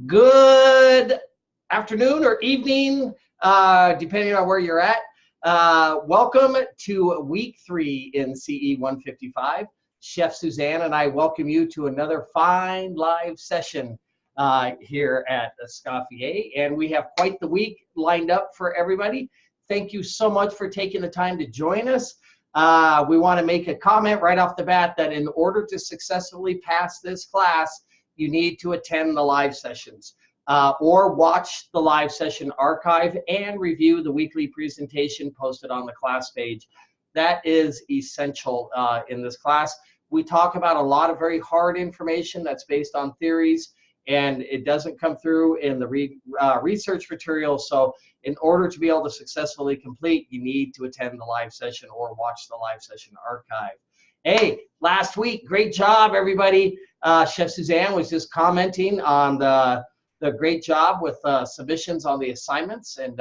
Good afternoon or evening, depending on where you're at. Welcome to week 3 in CE 155. Chef Suzanne and I welcome you to another fine live session here at Escoffier. And we have quite the week lined up for everybody. Thank you so much for taking the time to join us. We want to make a comment right off the bat that in order to successfully pass this class, you need to attend the live sessions or watch the live session archive and review the weekly presentation posted on the class page. That is essential in this class. We talk about a lot of very hard information that's based on theories, and it doesn't come through in the research material. So in order to be able to successfully complete, you need to attend the live session or watch the live session archive. Hey, last week, great job, everybody. Chef Suzanne was just commenting on the great job with submissions on the assignments, and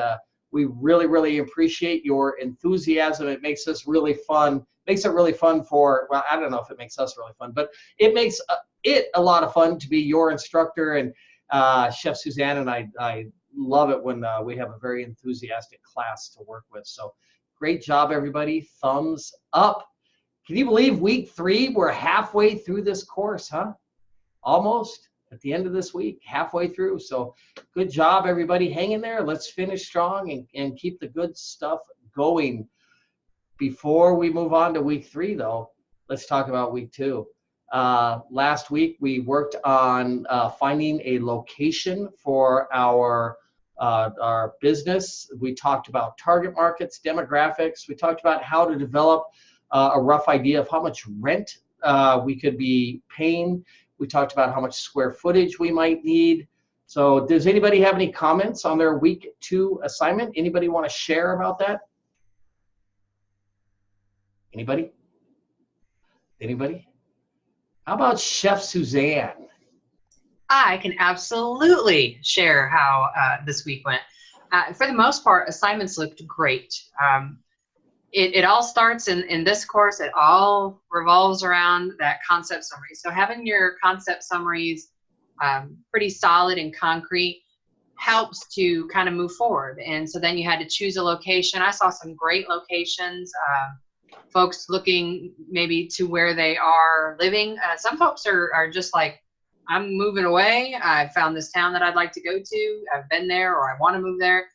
we really appreciate your enthusiasm. It makes us really fun. Makes it really fun for, well, I don't know if it makes us really fun, but it makes it a lot of fun to be your instructor. And Chef Suzanne and I love it when we have a very enthusiastic class to work with. So great job, everybody. Thumbs up. Can you believe week 3? We're halfway through this course, huh? Almost at the end of this week, halfway through. So good job, everybody. Hang in there. Let's finish strong and keep the good stuff going. Before we move on to week 3, though, let's talk about week 2. Last week, we worked on finding a location for our business. We talked about target markets, demographics. We talked about how to develop a rough idea of how much rent we could be paying. We talked about how much square footage we might need. So does anybody have any comments on their week 2 assignment? Anybody want to share about that? Anybody? Anybody? How about Chef Suzanne? I can absolutely share how this week went. For the most part, assignments looked great. It all starts in this course. It all revolves around that concept summary. So having your concept summaries pretty solid and concrete helps to kind of move forward. And so then you had to choose a location. I saw some great locations, folks looking maybe to where they are living. Some folks are just like, I'm moving away. I found this town that I'd like to go to. I've been there, or I want to move there.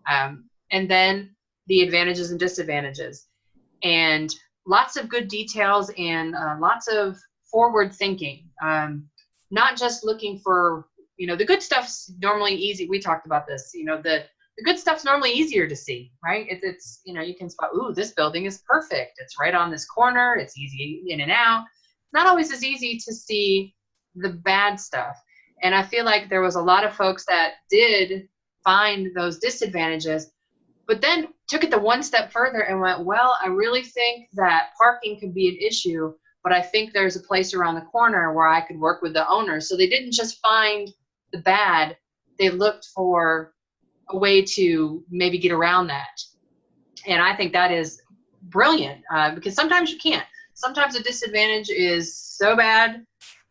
And then the advantages and disadvantages, and lots of good details and lots of forward thinking. Not just looking for, the good stuff's normally easy. We talked about this, the good stuff's normally easier to see, right? It's you can spot, ooh, this building is perfect. It's right on this corner. It's easy in and out. It's not always as easy to see the bad stuff. And I feel like there was a lot of folks that did find those disadvantages, but then took it the one step further and went, well, I really think that parking could be an issue, but I think there's a place around the corner where I could work with the owner. So they didn't just find the bad, they looked for a way to maybe get around that. And I think that is brilliant because sometimes you can't. Sometimes a disadvantage is so bad,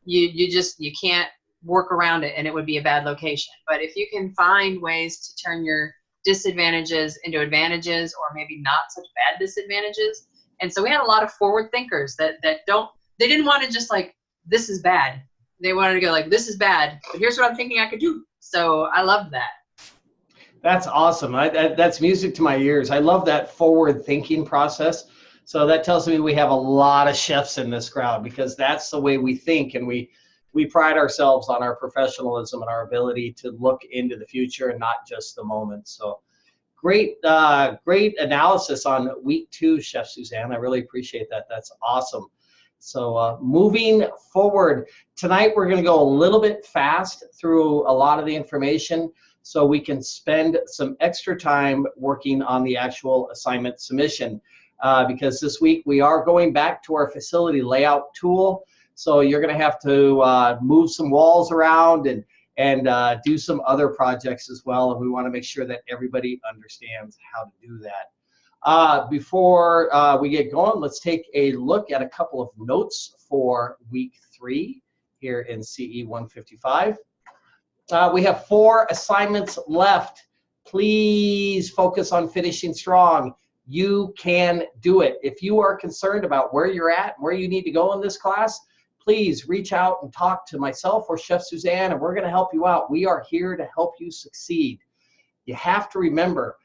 you can't work around it, and it would be a bad location. But if you can find ways to turn your disadvantages into advantages, or maybe not such bad disadvantages. And so we had a lot of forward thinkers that didn't want to just like, this is bad. They wanted to go like, this is bad, but here's what I'm thinking I could do. So I loved that. That's awesome. That's music to my ears. I love that forward thinking process. So that tells me we have a lot of chefs in this crowd, because that's the way we think, and we pride ourselves on our professionalism and our ability to look into the future and not just the moment. So great analysis on week 2, Chef Suzanne. I really appreciate that. That's awesome. So moving forward, tonight we're going to go a little bit fast through a lot of the information so we can spend some extra time working on the actual assignment submission. Because this week we are going back to our facility layout tool. So you're going to have to move some walls around and do some other projects as well. And we want to make sure that everybody understands how to do that. Before we get going, let's take a look at a couple of notes for week 3 here in CE 155. We have 4 assignments left. Please focus on finishing strong. You can do it. If you are concerned about where you're at, where you need to go in this class, please reach out and talk to myself or Chef Suzanne, and we're going to help you out. We are here to help you succeed. You have to remember,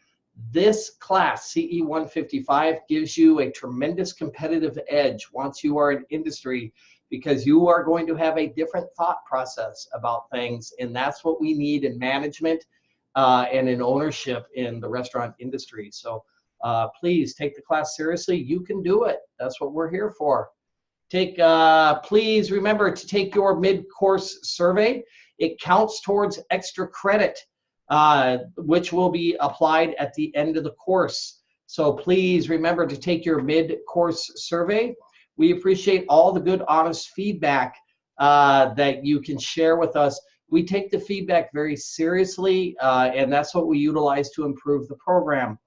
this class, CE 155, gives you a tremendous competitive edge once you are in industry, because you are going to have a different thought process about things, and that's what we need in management and in ownership in the restaurant industry. So please take the class seriously. You can do it. That's what we're here for. Please remember to take your mid-course survey. It counts towards extra credit, which will be applied at the end of the course. So please remember to take your mid-course survey. We appreciate all the good, honest feedback that you can share with us. We take the feedback very seriously, and that's what we utilize to improve the program.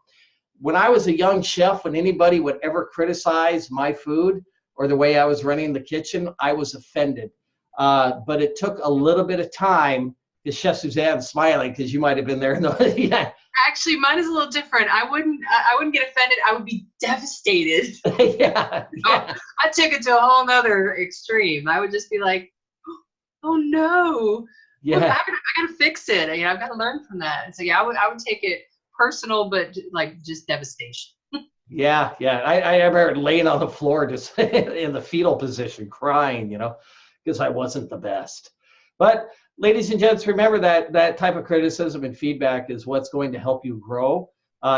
When I was a young chef, when anybody would ever criticize my food or the way I was running the kitchen, I was offended. But it took a little bit of time. Chef Suzanne's smiling because you might have been there. Yeah. Actually, mine is a little different. I wouldn't get offended. I would be devastated. Yeah. I took it to a whole nother extreme. I would just be like, oh no. Yeah. Look, I gotta fix it. I've got to learn from that. And so yeah, I would take it personal, but like just devastation. Yeah. I remember laying on the floor just in the fetal position, crying, because I wasn't the best. But ladies and gents, remember that type of criticism and feedback is what's going to help you grow.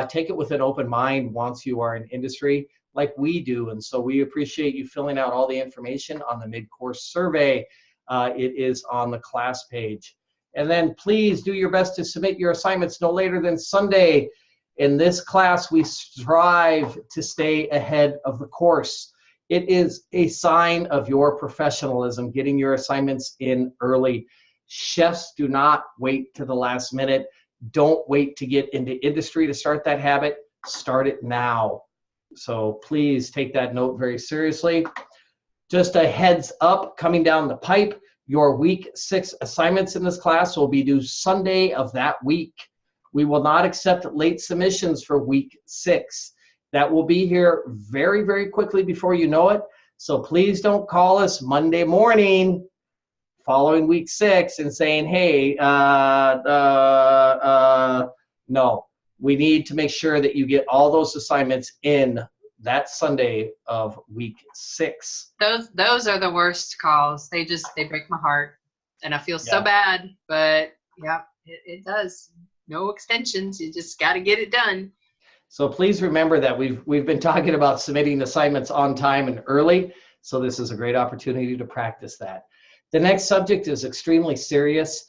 Take it with an open mind once you are in industry like we do. And so we appreciate you filling out all the information on the mid-course survey. It is on the class page. And then please do your best to submit your assignments no later than Sunday. In this class, we strive to stay ahead of the course. It is a sign of your professionalism, getting your assignments in early. Chefs do not wait to the last minute. Don't wait to get into industry to start that habit. Start it now. So please take that note very seriously. Just a heads up, coming down the pipe, your week 6 assignments in this class will be due Sunday of that week. We will not accept late submissions for week 6. That will be here very, very quickly before you know it. So please don't call us Monday morning following week 6 and saying, hey, no. We need to make sure that you get all those assignments in that Sunday of week 6. Those are the worst calls. They break my heart, and I feel so bad. But yeah, it does. No extensions. You just got to get it done. So please remember that we've been talking about submitting assignments on time and early. So this is a great opportunity to practice that. The next subject is extremely serious.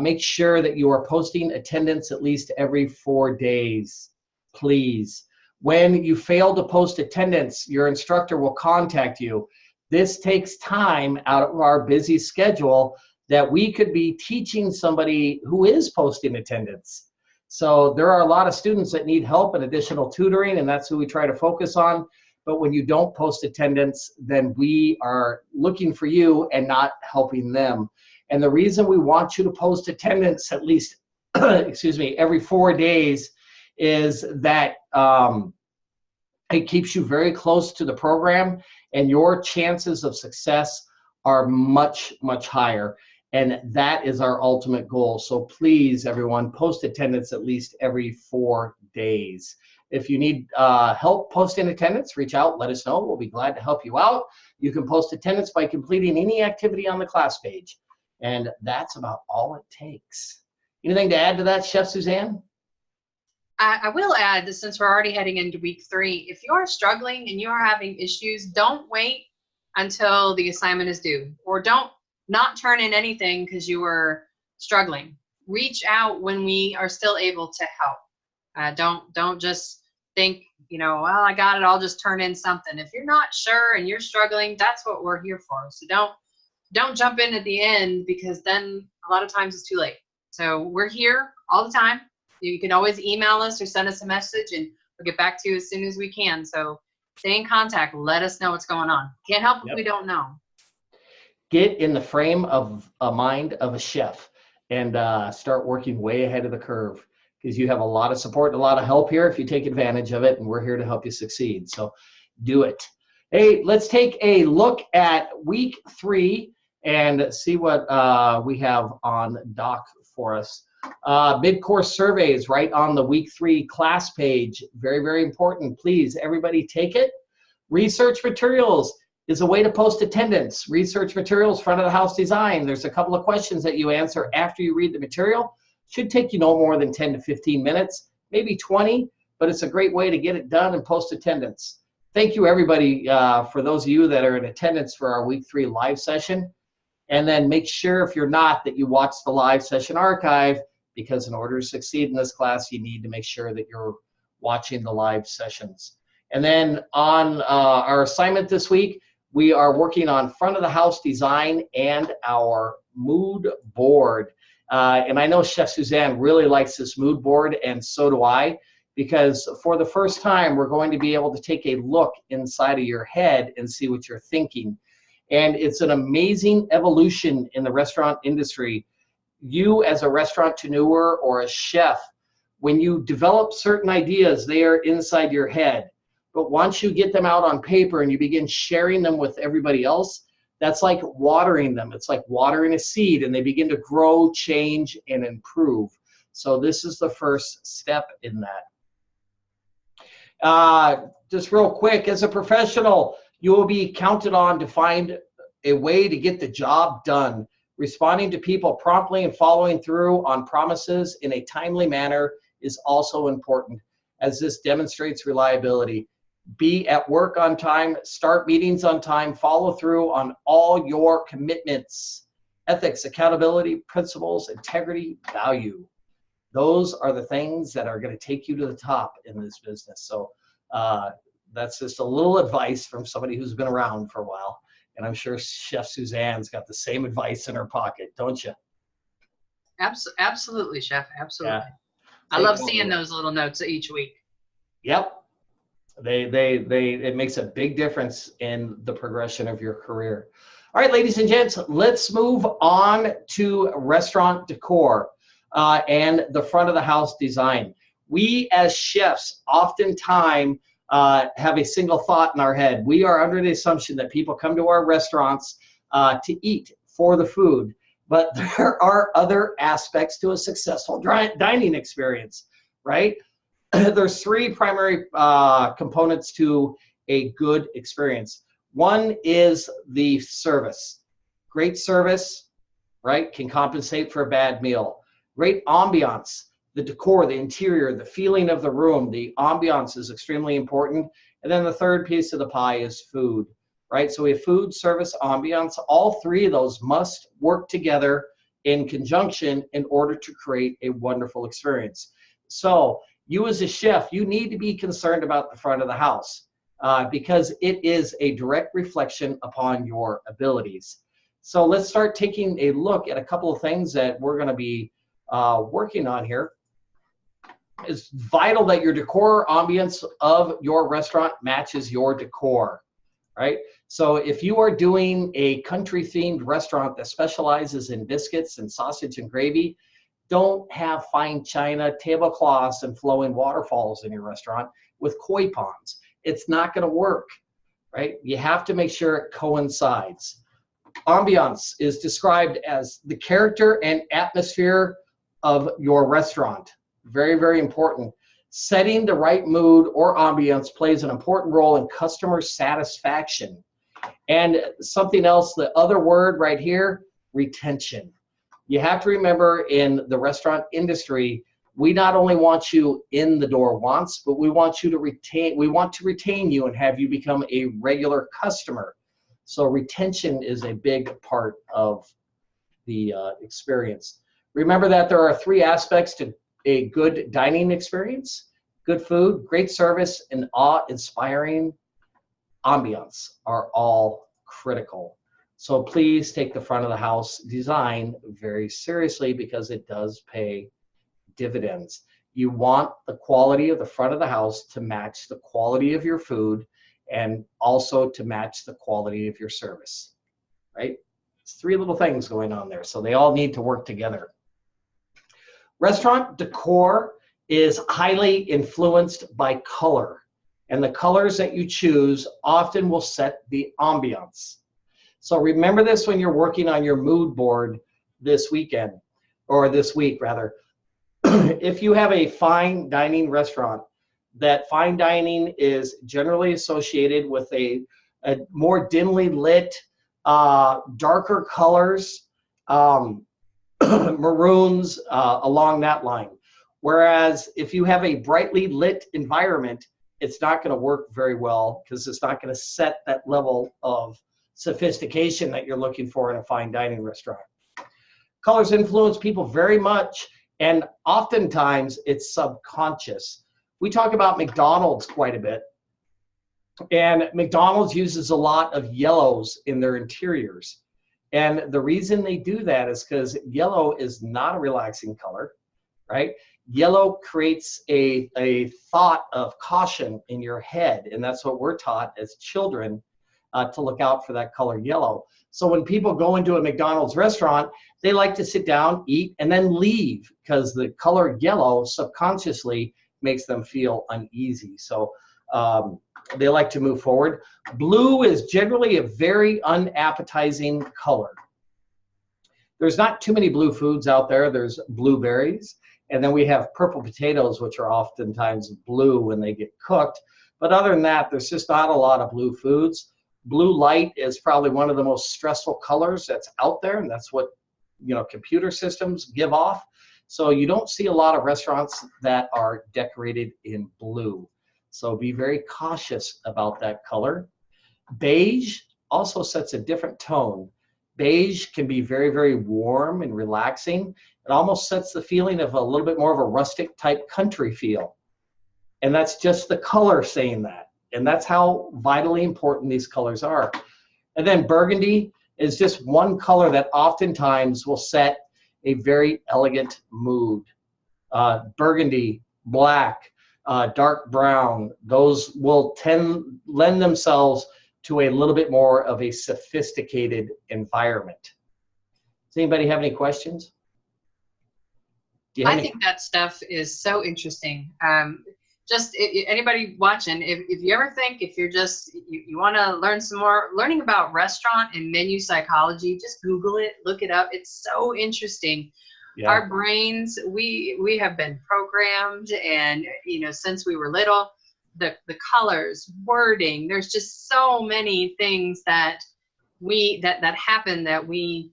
Make sure that you are posting attendance at least every 4 days, please. When you fail to post attendance, your instructor will contact you. This takes time out of our busy schedule that we could be teaching somebody who is posting attendance. So there are a lot of students that need help and additional tutoring, and that's who we try to focus on. But when you don't post attendance, then we are looking for you and not helping them. And the reason we want you to post attendance at least, every 4 days is that it keeps you very close to the program, and your chances of success are much, much higher. And that is our ultimate goal. So please, everyone, post attendance at least every 4 days. If you need help posting attendance, reach out, let us know. We'll be glad to help you out. You can post attendance by completing any activity on the class page. And that's about all it takes. Anything to add to that, Chef Suzanne? I will add that since we're already heading into week 3, if you are struggling and you are having issues, don't wait until the assignment is due, or don't not turn in anything because you were struggling. Reach out when we are still able to help. Don't just think, well, I got it, I'll just turn in something. If you're not sure and you're struggling, that's what we're here for. So don't jump in at the end, because then a lot of times it's too late. So we're here all the time. You can always email us or send us a message, and we'll get back to you as soon as we can. So stay in contact. Let us know what's going on. Can't help if we don't know. Get in the frame of a mind of a chef. and start working way ahead of the curve, because you have a lot of support and a lot of help here if you take advantage of it, and we're here to help you succeed. So do it. Hey, let's take a look at week 3 and see what we have on doc for us. Mid-course surveys right on the week 3 class page. Very, very important. Please, everybody take it. Research materials is a way to post attendance. Research materials, front of the house design. There's a couple of questions that you answer after you read the material. Should take you no more than 10 to 15 minutes, maybe 20, but it's a great way to get it done and post attendance. Thank you, everybody, for those of you that are in attendance for our week 3 live session. And then make sure, if you're not, that you watch the live session archive, because in order to succeed in this class, you need to make sure that you're watching the live sessions. And then on our assignment this week, we are working on front of the house design and our mood board. And I know Chef Suzanne really likes this mood board, and so do I, because for the first time, we're going to be able to take a look inside of your head and see what you're thinking. And it's an amazing evolution in the restaurant industry. You as a restaurateur or a chef, when you develop certain ideas, they are inside your head. But once you get them out on paper and you begin sharing them with everybody else, that's like watering them. It's like watering a seed, and they begin to grow, change, and improve. So this is the first step in that. Just real quick, as a professional, you will be counted on to find a way to get the job done. Responding to people promptly and following through on promises in a timely manner is also important, as this demonstrates reliability. Be at work on time, start meetings on time, follow through on all your commitments. Ethics, accountability, principles, integrity, value. Those are the things that are going to take you to the top in this business. So that's just a little advice from somebody who's been around for a while. And I'm sure Chef Suzanne's got the same advice in her pocket, don't you? Absolutely, Chef. Absolutely. Yeah. I love seeing those little notes each week. Yep. It makes a big difference in the progression of your career. All right, ladies and gents, let's move on to restaurant decor and the front of the house design. We as chefs oftentimes have a single thought in our head. We are under the assumption that people come to our restaurants to eat for the food, but there are other aspects to a successful dining experience, right? There's 3 primary components to a good experience. One is the service. Great service, right, can compensate for a bad meal. Great ambiance, the decor, the interior, the feeling of the room, the ambiance is extremely important. And then the third piece of the pie is food, right? So we have food, service, ambiance. All 3 of those must work together in conjunction in order to create a wonderful experience. So you as a chef, you need to be concerned about the front of the house because it is a direct reflection upon your abilities. So let's start taking a look at a couple of things that we're going to be working on here. It's vital that your decor ambience of your restaurant matches your decor, right? So if you are doing a country-themed restaurant that specializes in biscuits and sausage and gravy, don't have fine china, tablecloths, and flowing waterfalls in your restaurant with koi ponds. It's not going to work, right? You have to make sure it coincides. Ambiance is described as the character and atmosphere of your restaurant. Very, very important. Setting the right mood or ambiance plays an important role in customer satisfaction. And something else, the other word right here, retention. You have to remember, in the restaurant industry, we not only want you in the door once, but we want to retain you and have you become a regular customer. So retention is a big part of the experience. Remember that there are 3 aspects to a good dining experience: good food, great service, and awe-inspiring ambiance are all critical. So please take the front of the house design very seriously, because it does pay dividends. You want the quality of the front of the house to match the quality of your food, and also to match the quality of your service, right? It's 3 little things going on there, so they all need to work together. Restaurant decor is highly influenced by color, and the colors that you choose often will set the ambiance. So remember this when you're working on your mood board this weekend, or this week rather. If you have a fine dining restaurant, that fine dining is generally associated with a more dimly lit, darker colors, maroons, along that line. Whereas if you have a brightly lit environment, it's not going to work very well because it's not going to set that level of sophistication that you're looking for in a fine dining restaurant. Colors influence people very much, and oftentimes it's subconscious. We talk about McDonald's quite a bit, and McDonald's uses a lot of yellows in their interiors. And the reason they do that is because yellow is not a relaxing color, right? Yellow creates a thought of caution in your head, and that's what we're taught as children, to look out for that color yellow. So when people go into a McDonald's restaurant, they like to sit down, eat, and then leave because the color yellow subconsciously makes them feel uneasy. So they like to move forward. Blue is generally a very unappetizing color. There's not too many blue foods out there. There's blueberries, and then we have purple potatoes, which are oftentimes blue when they get cooked. But other than that, there's just not a lot of blue foods. Blue light is probably one of the most stressful colors that's out there, and that's what, you know, computer systems give off. So you don't see a lot of restaurants that are decorated in blue. So be very cautious about that color. Beige also sets a different tone. Beige can be very, very warm and relaxing. It almost sets the feeling of a little bit more of a rustic type country feel. And that's just the color saying that. And that's how vitally important these colors are. And then burgundy is just one color that oftentimes will set a very elegant mood. Burgundy, black, dark brown, those will lend themselves to a little bit more of a sophisticated environment. Does anybody have any questions? I think that stuff is so interesting. Just anybody watching, if you ever think, if you're just, you want to learn some more, learning about restaurant and menu psychology, just Google it, look it up. It's so interesting. Yeah. Our brains, we have been programmed, and, you know, since we were little, the colors, wording, there's just so many things that happen that we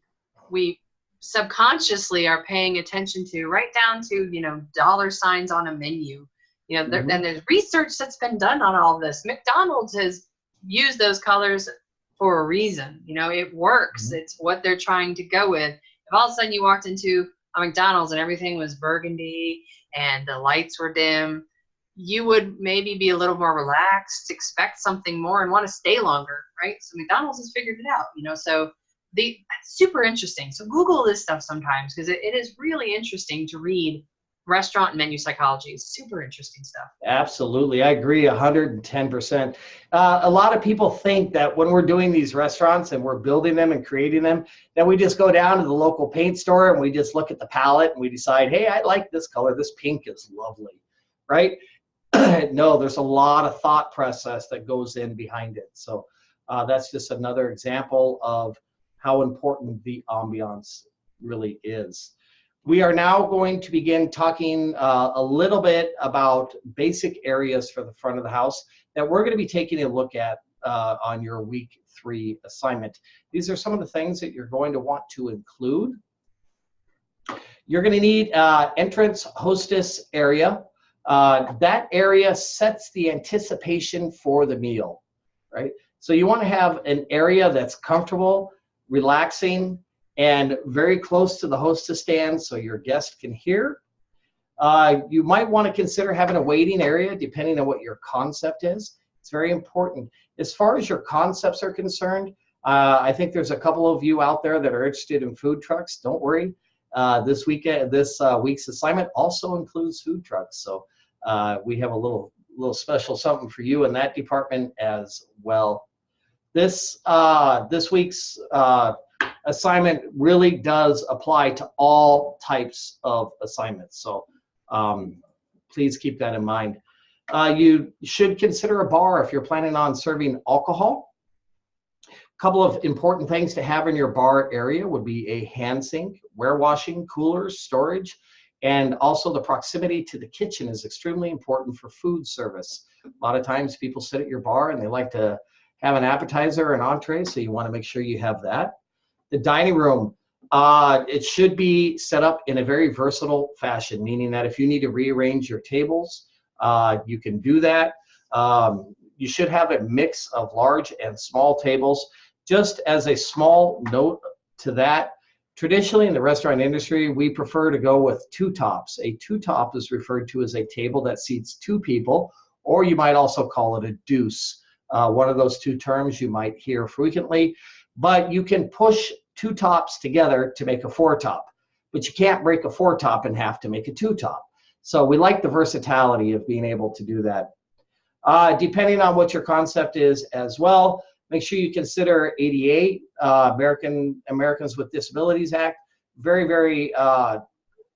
subconsciously are paying attention to, right down to, you know, dollar signs on a menu. You know, and there's research that's been done on all this. McDonald's has used those colors for a reason. You know, it works. It's what they're trying to go with. If all of a sudden you walked into a McDonald's and everything was burgundy and the lights were dim, you would maybe be a little more relaxed, expect something more, and want to stay longer, right? So McDonald's has figured it out, you know, so that's super interesting. So Google this stuff sometimes, because it is really interesting to read. Restaurant and menu psychology is super interesting stuff. Absolutely. I agree 110%. A lot of people think that when we're doing these restaurants and we're building them and creating them, that we just go down to the local paint store and we just look at the palette and we decide, hey, I like this color. This pink is lovely, right? No, there's a lot of thought process that goes in behind it. So that's just another example of how important the ambiance really is. We are now going to begin talking a little bit about basic areas for the front of the house that we're going to be taking a look at on your week 3 assignment. These are some of the things that you're going to want to include. You're going to need entrance hostess area. That area sets the anticipation for the meal, right? So you want to have an area that's comfortable, relaxing, and very close to the hostess stand so your guest can hear. You might want to consider having a waiting area depending on what your concept is. It's very important. As far as your concepts are concerned, I think there's a couple of you out there that are interested in food trucks. Don't worry. This week's assignment also includes food trucks. So we have a little special something for you in that department as well. This week's assignment really does apply to all types of assignments. So please keep that in mind. You should consider a bar if you're planning on serving alcohol. A couple of important things to have in your bar area would be a hand sink, warewashing, coolers, storage, and also the proximity to the kitchen is extremely important for food service. A lot of times people sit at your bar and they like to have an appetizer or an entree, so you want to make sure you have that. The dining room, it should be set up in a very versatile fashion, meaning that if you need to rearrange your tables, you can do that. You should have a mix of large and small tables. Just as a small note to that, traditionally in the restaurant industry, we prefer to go with two tops. A two-top is referred to as a table that seats two people, or you might also call it a deuce. One of those two terms you might hear frequently, but you can push two tops together to make a four-top, but you can't break a four-top in half to make a two-top. So we like the versatility of being able to do that. Depending on what your concept is as well, make sure you consider ADA, Americans with Disabilities Act. Very, very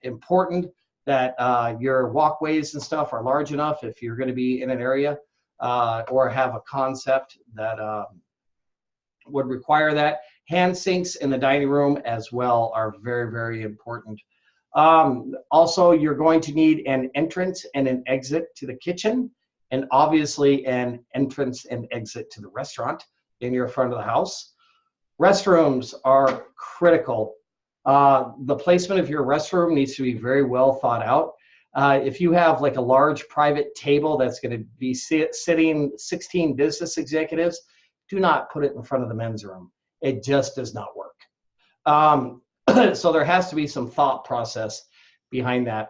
important that your walkways and stuff are large enough if you're going to be in an area or have a concept that would require that. Hand sinks in the dining room as well are very, very important. Also, you're going to need an entrance and an exit to the kitchen, and obviously an entrance and exit to the restaurant in your front of the house. Restrooms are critical. The placement of your restroom needs to be very well thought out. If you have like a large private table that's going to be sitting 16 business executives, do not put it in front of the men's room. It just does not work. So there has to be some thought process behind that.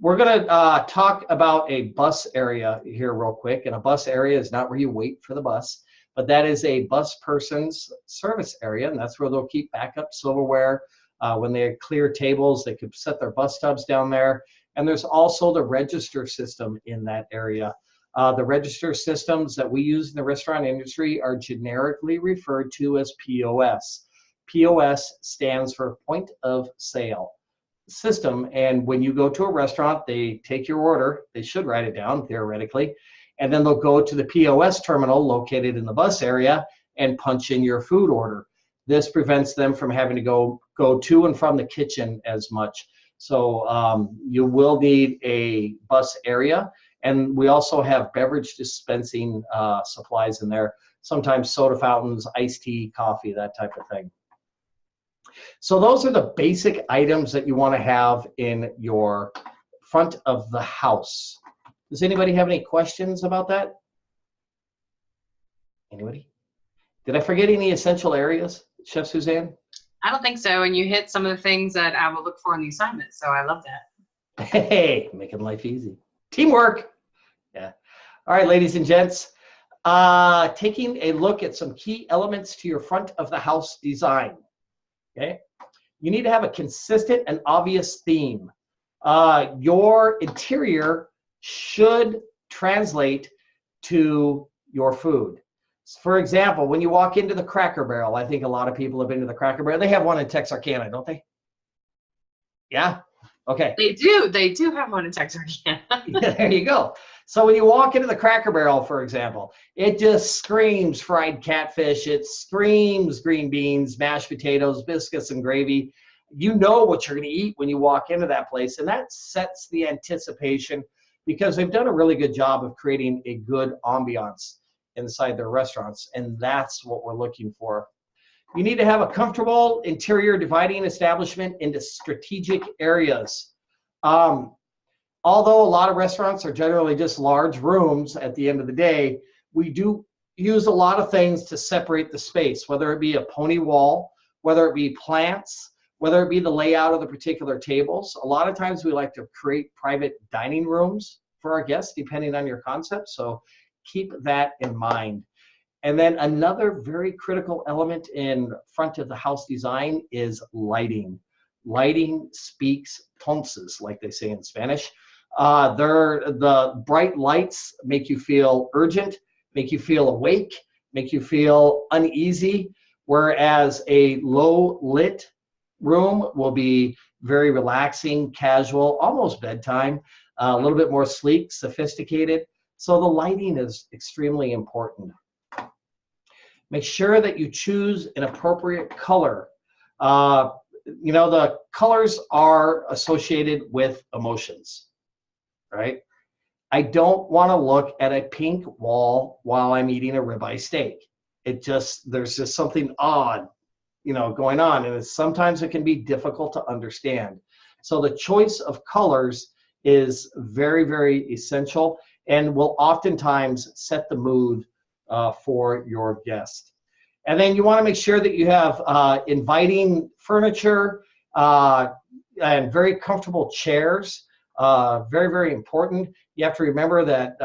We're going to talk about a bus area here real quick. And a bus area is not where you wait for the bus, but that is a bus person's service area. And that's where they'll keep backup silverware. When they clear tables, they could set their bus tubs down there. And there's also the register system in that area. The register systems that we use in the restaurant industry are generically referred to as POS. POS stands for point of sale system. And when you go to a restaurant, they take your order. They should write it down theoretically. And then they'll go to the POS terminal located in the bus area and punch in your food order. This prevents them from having to go to and from the kitchen as much. So you will need a bus area. And we also have beverage dispensing supplies in there, sometimes soda fountains, iced tea, coffee, that type of thing. So those are the basic items that you want to have in your front of the house. Does anybody have any questions about that? Anybody? Did I forget any essential areas, Chef Suzanne? I don't think so. And you hit some of the things that I will look for in the assignment. So I love that. Hey, making life easy. Teamwork. Yeah. All right, ladies and gents, taking a look at some key elements to your front of the house design. Okay. You need to have a consistent and obvious theme. Your interior should translate to your food. For example, when you walk into the Cracker Barrel, I think a lot of people have been to the Cracker Barrel. They have one in Texarkana, don't they? Yeah? Okay. They do have one in Texarkana. Yeah, there you go. So when you walk into the Cracker Barrel, for example, it just screams fried catfish. It screams green beans, mashed potatoes, biscuits, and gravy. You know what you're going to eat when you walk into that place, and that sets the anticipation because they've done a really good job of creating a good ambiance inside their restaurants, and that's what we're looking for. You need to have a comfortable interior dividing establishment into strategic areas. Although a lot of restaurants are generally just large rooms at the end of the day, we do use a lot of things to separate the space, whether it be a pony wall, whether it be plants, whether it be the layout of the particular tables. A lot of times we like to create private dining rooms for our guests, depending on your concept. So keep that in mind. And then another very critical element in front of the house design is lighting. Lighting speaks entonces, like they say in Spanish. The bright lights make you feel urgent, make you feel awake, make you feel uneasy. whereas a low lit room will be very relaxing, casual, almost bedtime, a little bit more sleek, sophisticated. So the lighting is extremely important. Make sure that you choose an appropriate color. You know, the colors are associated with emotions, right? I don't want to look at a pink wall while I'm eating a ribeye steak. There's just something odd, you know, going on, and sometimes it can be difficult to understand. So the choice of colors is very, very essential and will oftentimes set the mood for your guest. And then you want to make sure that you have inviting furniture and very comfortable chairs. Very, very important. You have to remember that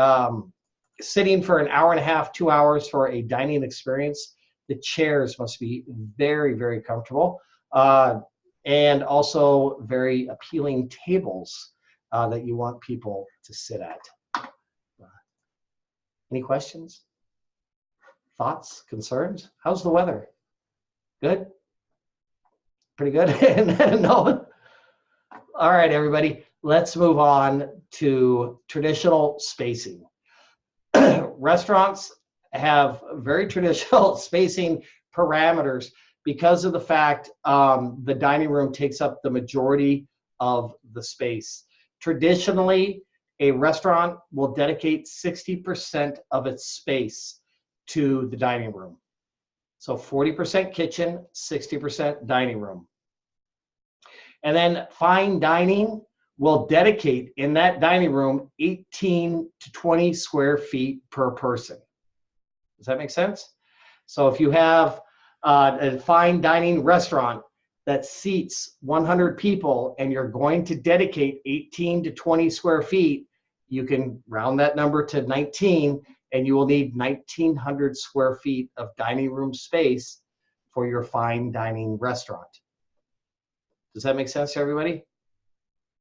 sitting for an hour and a half, 2 hours for a dining experience, the chairs must be very, very comfortable, and also very appealing tables that you want people to sit at. Any questions? Thoughts? Concerns? How's the weather? Good? Pretty good? No? All right, everybody. Let's move on to traditional spacing. Restaurants have very traditional spacing parameters because of the fact the dining room takes up the majority of the space. Traditionally, a restaurant will dedicate 60% of its space to the dining room. So 40% kitchen, 60% dining room. And then fine dining will dedicate in that dining room 18 to 20 square feet per person. Does that make sense? So if you have a fine dining restaurant that seats 100 people and you're going to dedicate 18 to 20 square feet, you can round that number to 19, and you will need 1,900 square feet of dining room space for your fine dining restaurant. Does that make sense to everybody?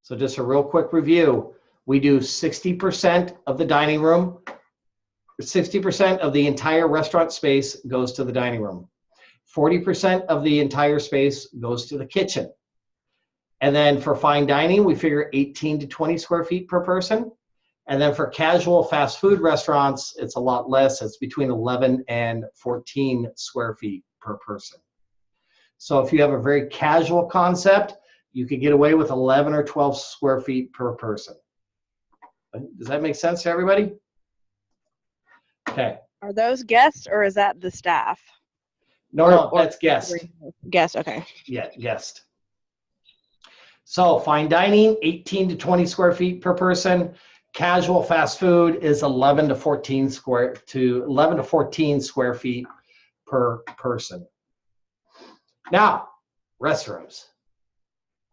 So just a real quick review. We do 60% of the dining room. 60% of the entire restaurant space goes to the dining room. 40% of the entire space goes to the kitchen. And then for fine dining, we figure 18 to 20 square feet per person. And then for casual fast food restaurants, it's a lot less. It's between 11 and 14 square feet per person. So if you have a very casual concept, you could get away with 11 or 12 square feet per person. Does that make sense to everybody? Okay. Are those guests or is that the staff? No, that's guest. Guest, okay. Yeah, guest. So fine dining, 18 to 20 square feet per person. Casual fast food is 11 to 14 square feet per person. Now, restrooms.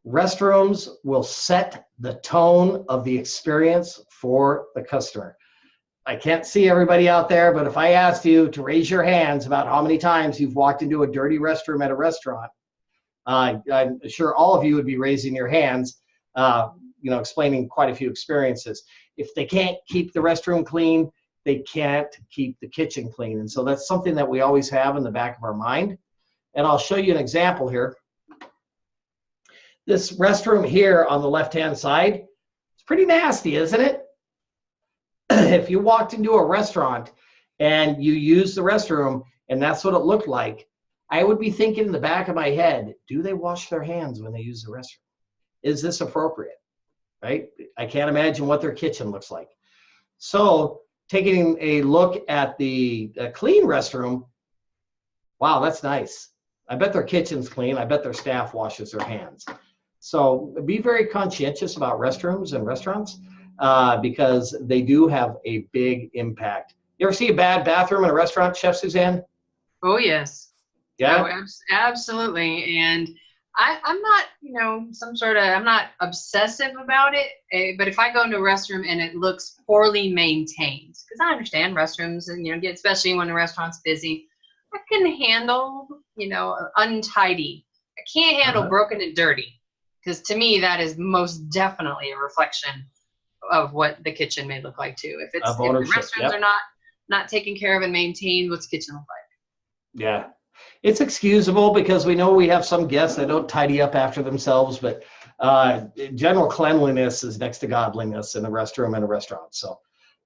Restrooms will set the tone of the experience for the customer. I can't see everybody out there, but if I asked you to raise your hands about how many times you've walked into a dirty restroom at a restaurant, I'm sure all of you would be raising your hands, explaining quite a few experiences. If they can't keep the restroom clean, they can't keep the kitchen clean. And so that's something that we always have in the back of our mind. And I'll show you an example here. This restroom here on the left-hand side, it's pretty nasty, isn't it? If you walked into a restaurant and you used the restroom and that's what it looked like, I would be thinking in the back of my head, do they wash their hands when they use the restroom? Is this appropriate? Right? I can't imagine what their kitchen looks like. So taking a look at the clean restroom, wow, that's nice. I bet their kitchen's clean. I bet their staff washes their hands. So be very conscientious about restrooms and restaurants because they do have a big impact. You ever see a bad bathroom in a restaurant, Chef Suzanne? Oh, yes. Yeah? Oh, absolutely. And I'm not, I'm not obsessive about it, but if I go into a restroom and it looks poorly maintained, because I understand restrooms and, especially when the restaurant's busy, I can handle, untidy. I can't handle broken and dirty, because to me, that is most definitely a reflection of what the kitchen may look like too. If the restrooms are not taken care of and maintained, what's the kitchen look like? Yeah. It's excusable because we know we have some guests that don't tidy up after themselves, but general cleanliness is next to godliness in a restroom and a restaurant. So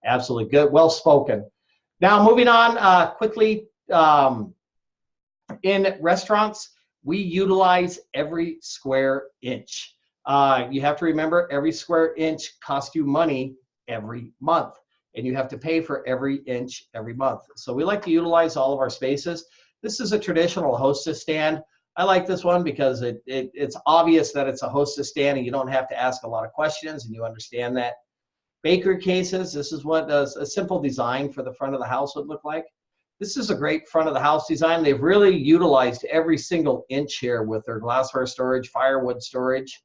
absolutely good, well spoken. Now moving on quickly, in restaurants, we utilize every square inch. You have to remember every square inch costs you money every month, and you have to pay for every inch every month. So we like to utilize all of our spaces. This is a traditional hostess stand. I like this one because it's obvious that it's a hostess stand and you don't have to ask a lot of questions and you understand that. Baker cases, this is what a simple design for the front of the house would look like. This is a great front of the house design. They've really utilized every single inch here with their glassware storage, firewood storage.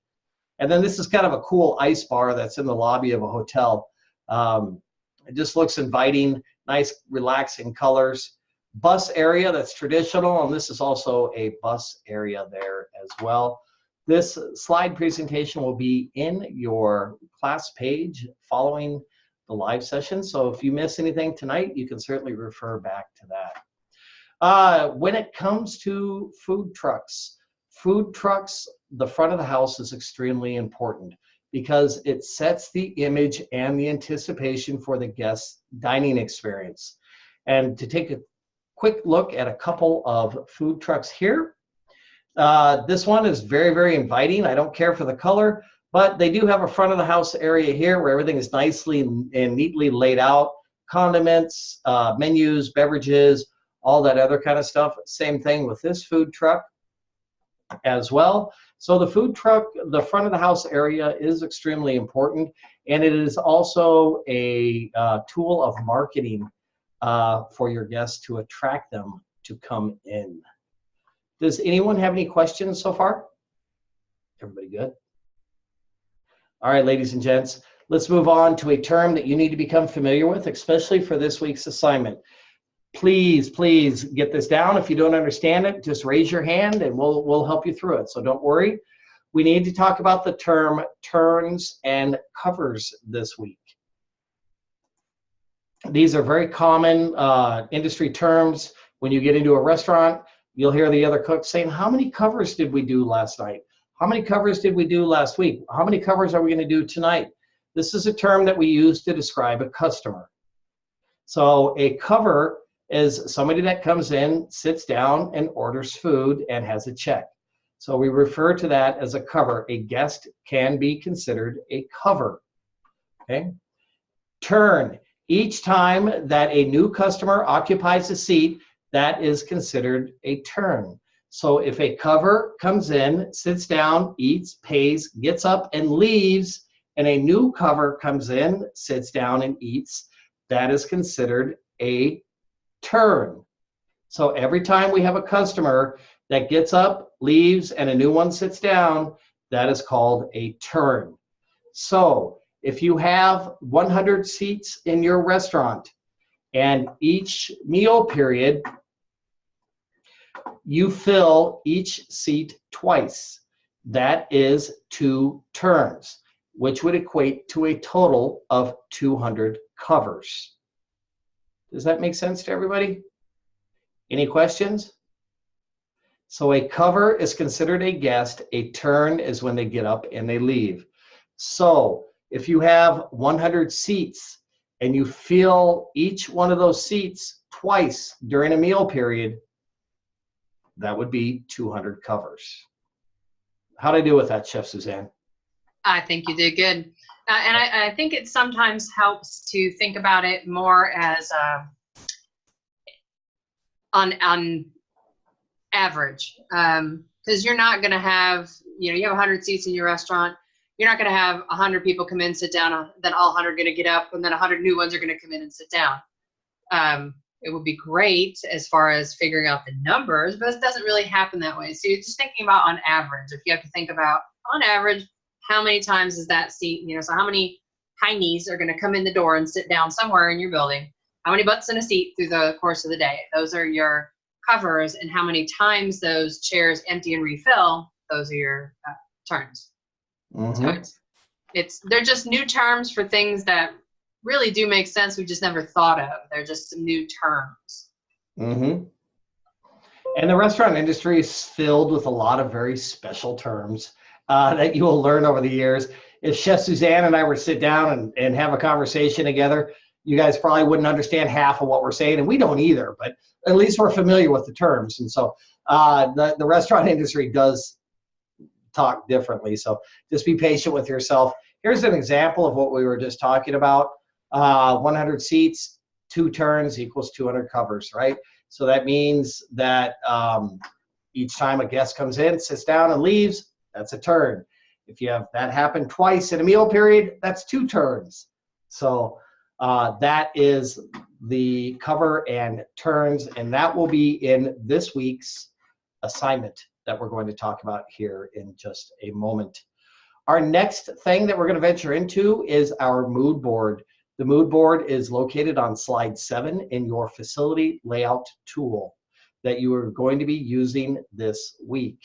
And then this is kind of a cool ice bar that's in the lobby of a hotel. It just looks inviting, nice, relaxing colors. Bus area, that's traditional, and this is also a bus area there as well. This slide presentation will be in your class page following the live session. So if you miss anything tonight, you can certainly refer back to that. When it comes to food trucks, the front of the house is extremely important because it sets the image and the anticipation for the guest dining experience. And to take a quick look at a couple of food trucks here. This one is very, very inviting. I don't care for the color, but they do have a front of the house area here where everything is nicely and neatly laid out. Condiments, menus, beverages, all that other kind of stuff. Same thing with this food truck as well. So the food truck, the front of the house area is extremely important, and it is also a tool of marketing for your guests to attract them to come in. Does anyone have any questions so far? Everybody good? All right, ladies and gents, let's move on to a term that you need to become familiar with, especially for this week's assignment. Please, please get this down. If you don't understand it, just raise your hand and we'll help you through it. So don't worry. We need to talk about the term turns and covers this week. These are very common industry terms. When you get into a restaurant, you'll hear the other cooks saying, how many covers did we do last night? How many covers did we do last week? How many covers are we going to do tonight? This is a term that we use to describe a customer. So a cover is somebody that comes in, sits down, and orders food and has a check. So we refer to that as a cover. A guest can be considered a cover. Okay? Turn. Each time that a new customer occupies a seat, that is considered a turn. So if a cover comes in, sits down, eats, pays, gets up, and leaves, and a new cover comes in, sits down, and eats, that is considered a turn. So every time we have a customer that gets up, leaves, and a new one sits down, that is called a turn. So if you have 100 seats in your restaurant and each meal period, you fill each seat twice. That is 2 turns, which would equate to a total of 200 covers. Does that make sense to everybody? Any questions? So a cover is considered a guest. A turn is when they get up and they leave. So if you have 100 seats and you fill each one of those seats twice during a meal period, that would be 200 covers. How'd I do with that, Chef Suzanne? I think you did good. And I think it sometimes helps to think about it more as on average. Because you're not going to have, you have 100 seats in your restaurant. You're not going to have 100 people come in, sit down, then all 100 are going to get up, and then 100 new ones are going to come in and sit down. It would be great as far as figuring out the numbers, but it doesn't really happen that way. So you're just thinking about on average. If you have to think about on average, how many times is that seat, so how many high knees are going to come in the door and sit down somewhere in your building? How many butts in a seat through the course of the day? Those are your covers, and how many times those chairs empty and refill, those are your turns. Mm-hmm. So they're just new terms for things that really do make sense. We just never thought of. They're just some new terms. Mm-hmm. And the restaurant industry is filled with a lot of very special terms that you will learn over the years. If Chef Suzanne and I were to sit down and have a conversation together, you guys probably wouldn't understand half of what we're saying, and we don't either, but at least we're familiar with the terms. And so the restaurant industry does talk differently. So just be patient with yourself. Here's an example of what we were just talking about. 100 seats, 2 turns equals 200 covers, right? So that means that each time a guest comes in, sits down and leaves, that's a turn. If you have that happen twice in a meal period, that's 2 turns. So that is the cover and turns, and that will be in this week's assignment that we're going to talk about here in just a moment. Our next thing that we're going to venture into is our mood board. The mood board is located on slide 7 in your facility layout tool that you are going to be using this week.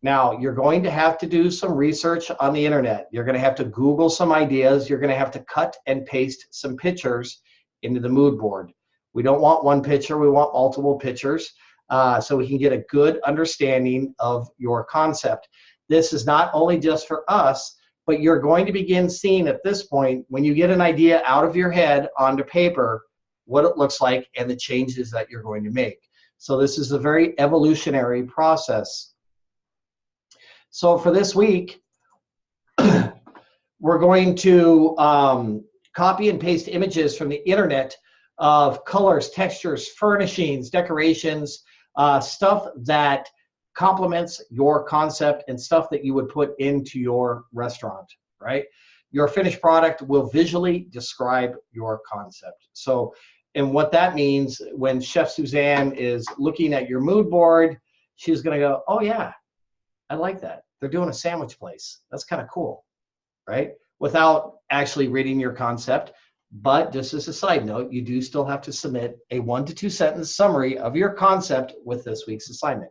Now, you're going to have to do some research on the internet. You're going to have to Google some ideas. You're going to have to cut and paste some pictures into the mood board. We don't want one picture. We want multiple pictures so we can get a good understanding of your concept. This is not only just for us, but you're going to begin seeing at this point, when you get an idea out of your head onto paper, what it looks like and the changes that you're going to make. So this is a very evolutionary process. So for this week, we're going to copy and paste images from the internet of colors, textures, furnishings, decorations, stuff that complements your concept and stuff that you would put into your restaurant, right? Your finished product will visually describe your concept. So, and what that means, when Chef Suzanne is looking at your mood board, she's gonna go, oh yeah, I like that. They're doing a sandwich place. That's kind of cool, right? Without actually reading your concept. But just as a side note, you do still have to submit a 1 to 2 sentence summary of your concept with this week's assignment.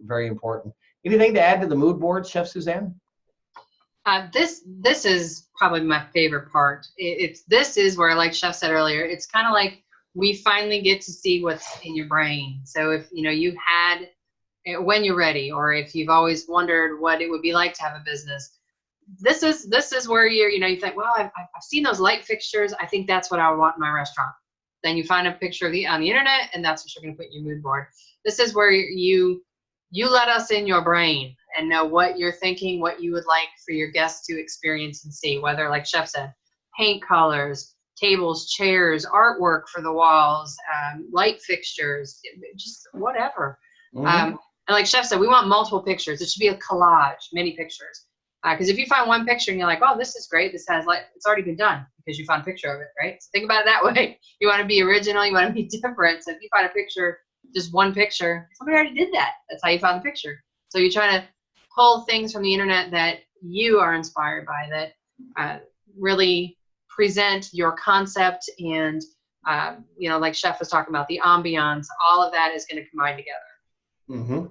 Very important. Anything to add to the mood board, Chef Suzanne? This is probably my favorite part. This is where, like Chef said earlier, it's kind of like we finally get to see what's in your brain. So if you had, when you're ready, or if you've always wondered what it would be like to have a business, this is where you think, well, I've seen those light fixtures. I think that's what I would want in my restaurant. Then you find a picture on the internet, and that's what you're going to put in your mood board. This is where you let us in your brain and know what you're thinking, what you would like for your guests to experience and see, whether, like Chef said, paint colors, tables, chairs, artwork for the walls, light fixtures, just whatever. Mm-hmm. And like Chef said, we want multiple pictures. It should be a collage, many pictures. Because if you find one picture and you're like, oh, this is great, this has it's already been done because you found a picture of it, right? So think about it that way. You want to be original, you want to be different. So if you find a picture, just one picture, somebody already did that. That's how you found the picture. So you're trying to pull things from the internet that you are inspired by, that really present your concept, and like Chef was talking about, the ambiance, all of that is going to combine together. Mm-hmm.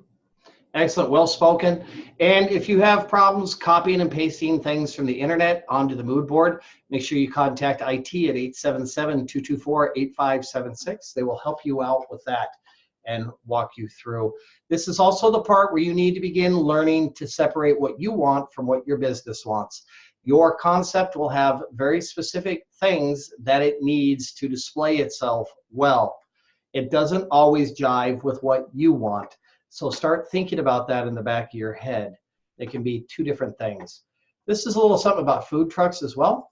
Excellent, well spoken. And if you have problems copying and pasting things from the internet onto the mood board, make sure you contact IT at 877-224-8576. They will help you out with that and walk you through. This is also the part where you need to begin learning to separate what you want from what your business wants. Your concept will have very specific things that it needs to display itself well. It doesn't always jive with what you want. So start thinking about that in the back of your head. It can be 2 different things. This is a little something about food trucks as well.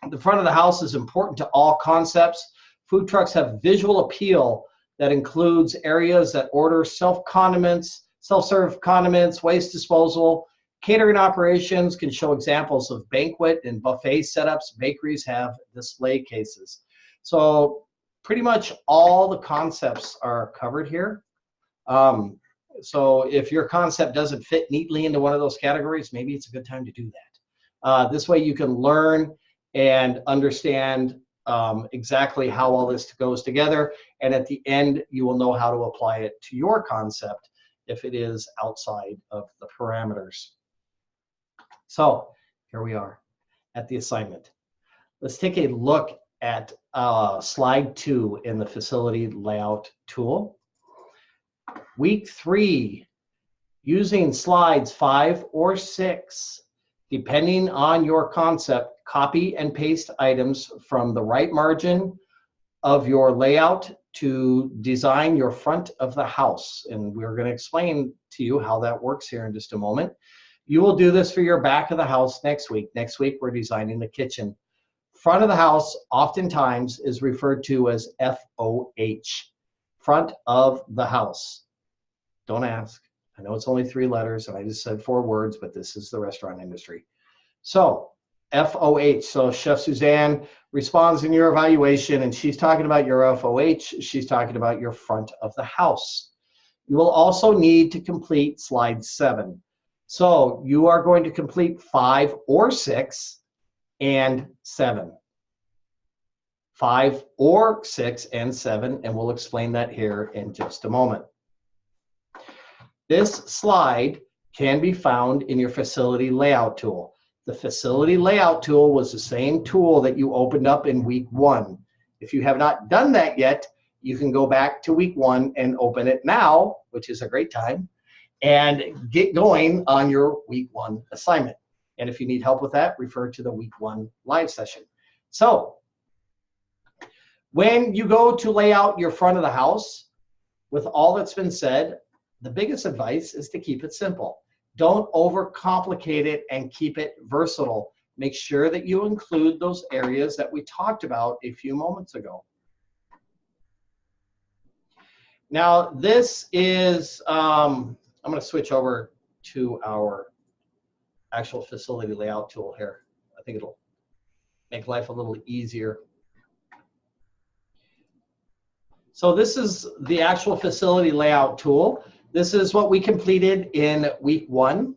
The front of the house is important to all concepts. Food trucks have visual appeal that includes areas that order self-serve condiments, waste disposal. Catering operations can show examples of banquet and buffet setups. Bakeries have display cases. So pretty much all the concepts are covered here. So if your concept doesn't fit neatly into one of those categories, maybe it's a good time to do that. This way you can learn and understand exactly how all this goes together, and at the end you will know how to apply it to your concept if it is outside of the parameters. So here we are at the assignment. Let's take a look at slide 2 in the facility layout tool. Week 3, using slides 5 or 6, depending on your concept, copy and paste items from the right margin of your layout to design your front of the house. And we're going to explain to you how that works here in just a moment. You will do this for your back of the house next week. Next week, we're designing the kitchen. Front of the house oftentimes is referred to as FOH, front of the house. Don't ask. I know it's only 3 letters, and I just said 4 words, but this is the restaurant industry. So FOH, so Chef Suzanne responds in your evaluation, and she's talking about your FOH. She's talking about your front of the house. You will also need to complete slide 7. So you are going to complete 5 or 6 and 7. 5 or 6 and 7, and we'll explain that here in just a moment. This slide can be found in your facility layout tool. The facility layout tool was the same tool that you opened up in week 1. If you have not done that yet, you can go back to week 1 and open it now, which is a great time, and get going on your week 1 assignment. And if you need help with that, refer to the week 1 live session. So when you go to lay out your front of the house, with all that's been said, the biggest advice is to keep it simple. Don't overcomplicate it and keep it versatile. Make sure that you include those areas that we talked about a few moments ago. Now, this is, I'm going to switch over to our actual facility layout tool here. I think it'll make life a little easier. So this is the actual facility layout tool. This is what we completed in week 1.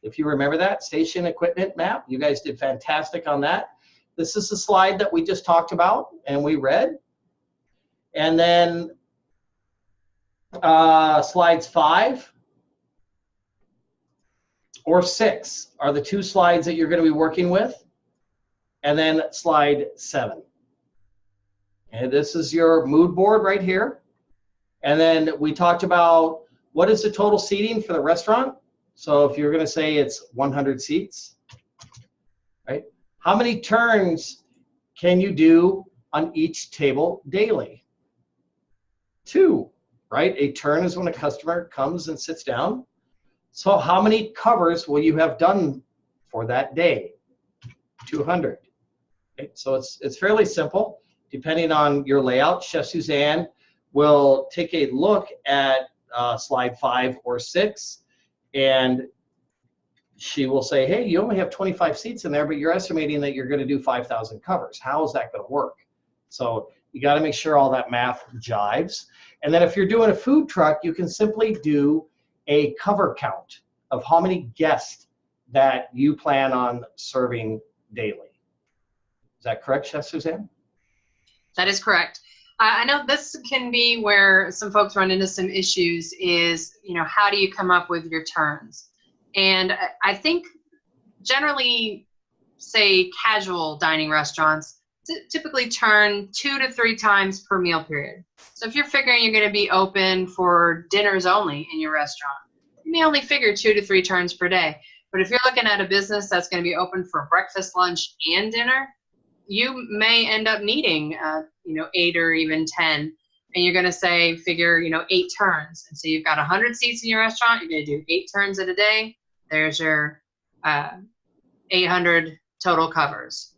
If you remember that, station equipment map, you guys did fantastic on that. This is the slide that we just talked about and we read. And then slides 5 or 6 are the 2 slides that you're going to be working with. And then slide 7. And this is your mood board right here. And then we talked about what is the total seating for the restaurant. So if you're going to say it's 100 seats, right? How many turns can you do on each table daily? 2, right? A turn is when a customer comes and sits down. So how many covers will you have done for that day? 200. Okay, so it's fairly simple. Depending on your layout, Chef Suzanne will take a look at slide 5 or 6, and she will say, hey, you only have 25 seats in there, but you're estimating that you're going to do 5,000 covers. How is that going to work? So you got to make sure all that math jives. And then if you're doing a food truck, you can simply do a cover count of how many guests that you plan on serving daily. Is that correct, Chef Suzanne? That is correct. I know this can be where some folks run into some issues is, how do you come up with your turns? And I think generally, say, casual dining restaurants typically turn 2 to 3 times per meal period. So if you're figuring you're going to be open for dinners only in your restaurant, you may only figure 2 to 3 turns per day. But if you're looking at a business that's going to be open for breakfast, lunch, and dinner, you may end up needing, 8 or even 10, and you're going to say, figure, 8 turns. And so you've got 100 seats in your restaurant. You're going to do 8 turns in a day. There's your 800 total covers.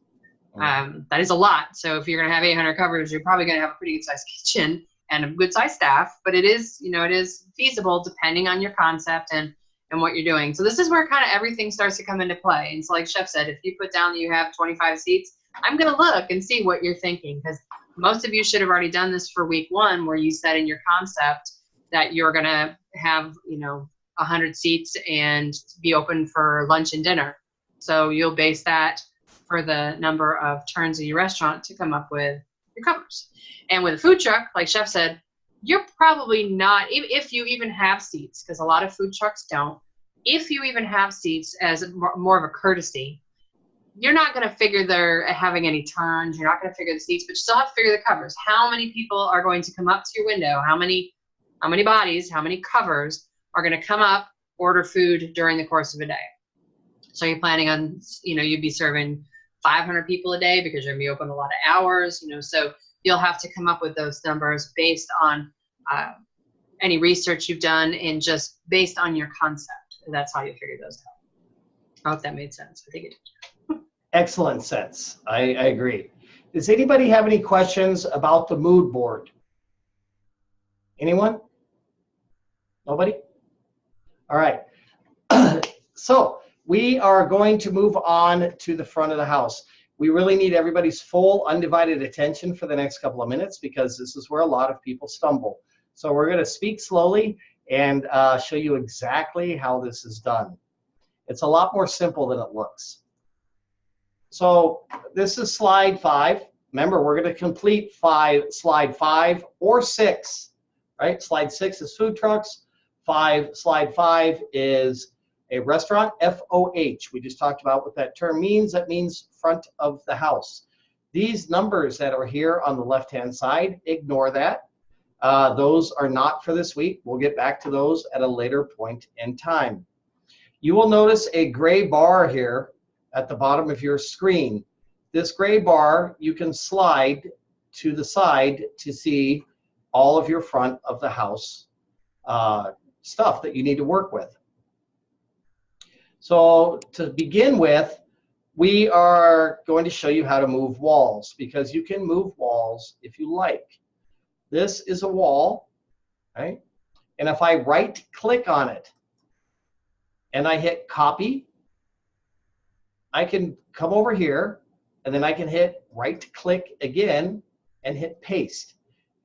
That is a lot. So if you're going to have 800 covers, you're probably going to have a pretty good sized kitchen and a good sized staff. But it is, it is feasible depending on your concept and what you're doing. So this is where kind of everything starts to come into play. And so like Chef said, if you put down that you have 25 seats, I'm going to look and see what you're thinking, because most of you should have already done this for week 1, where you said in your concept that you're going to have, 100 seats and be open for lunch and dinner. So you'll base that for the number of turns in your restaurant to come up with your covers. And with a food truck, like Chef said, you're probably not, if you even have seats, because a lot of food trucks don't, if you even have seats as more of a courtesy, you're not going to figure they're having any turns. You're not going to figure the seats, but you still have to figure the covers. How many people are going to come up to your window? How many how many bodies, how many covers are going to come up, order food during the course of a day. So you're planning on, you'd be serving 500 people a day because you're going to be open a lot of hours, so you'll have to come up with those numbers based on any research you've done and just based on your concept. And that's how you figure those out. I hope that made sense. I think it did. Excellent sense. I agree. Does anybody have any questions about the mood board? Anyone? Nobody? All right. So we are going to move on to the front of the house. We really need everybody's full undivided attention for the next couple of minutes because this is where a lot of people stumble. So we're going to speak slowly and show you exactly how this is done. It's a lot more simple than it looks. So this is slide 5. Remember, we're going to complete slide 5 or 6, right? Slide 6 is food trucks. Slide 5 is a restaurant, FOH. We just talked about what that term means. That means front of the house. These numbers that are here on the left-hand side, ignore that. Those are not for this week. We'll get back to those at a later point in time. You will notice a gray bar here at the bottom of your screen. This gray bar, you can slide to the side to see all of your front of the house stuff that you need to work with. So to begin with, we are going to show you how to move walls because you can move walls if you like. This is a wall, right? And if I right click on it and I hit copy, I can come over here and then I can hit right click again and hit paste.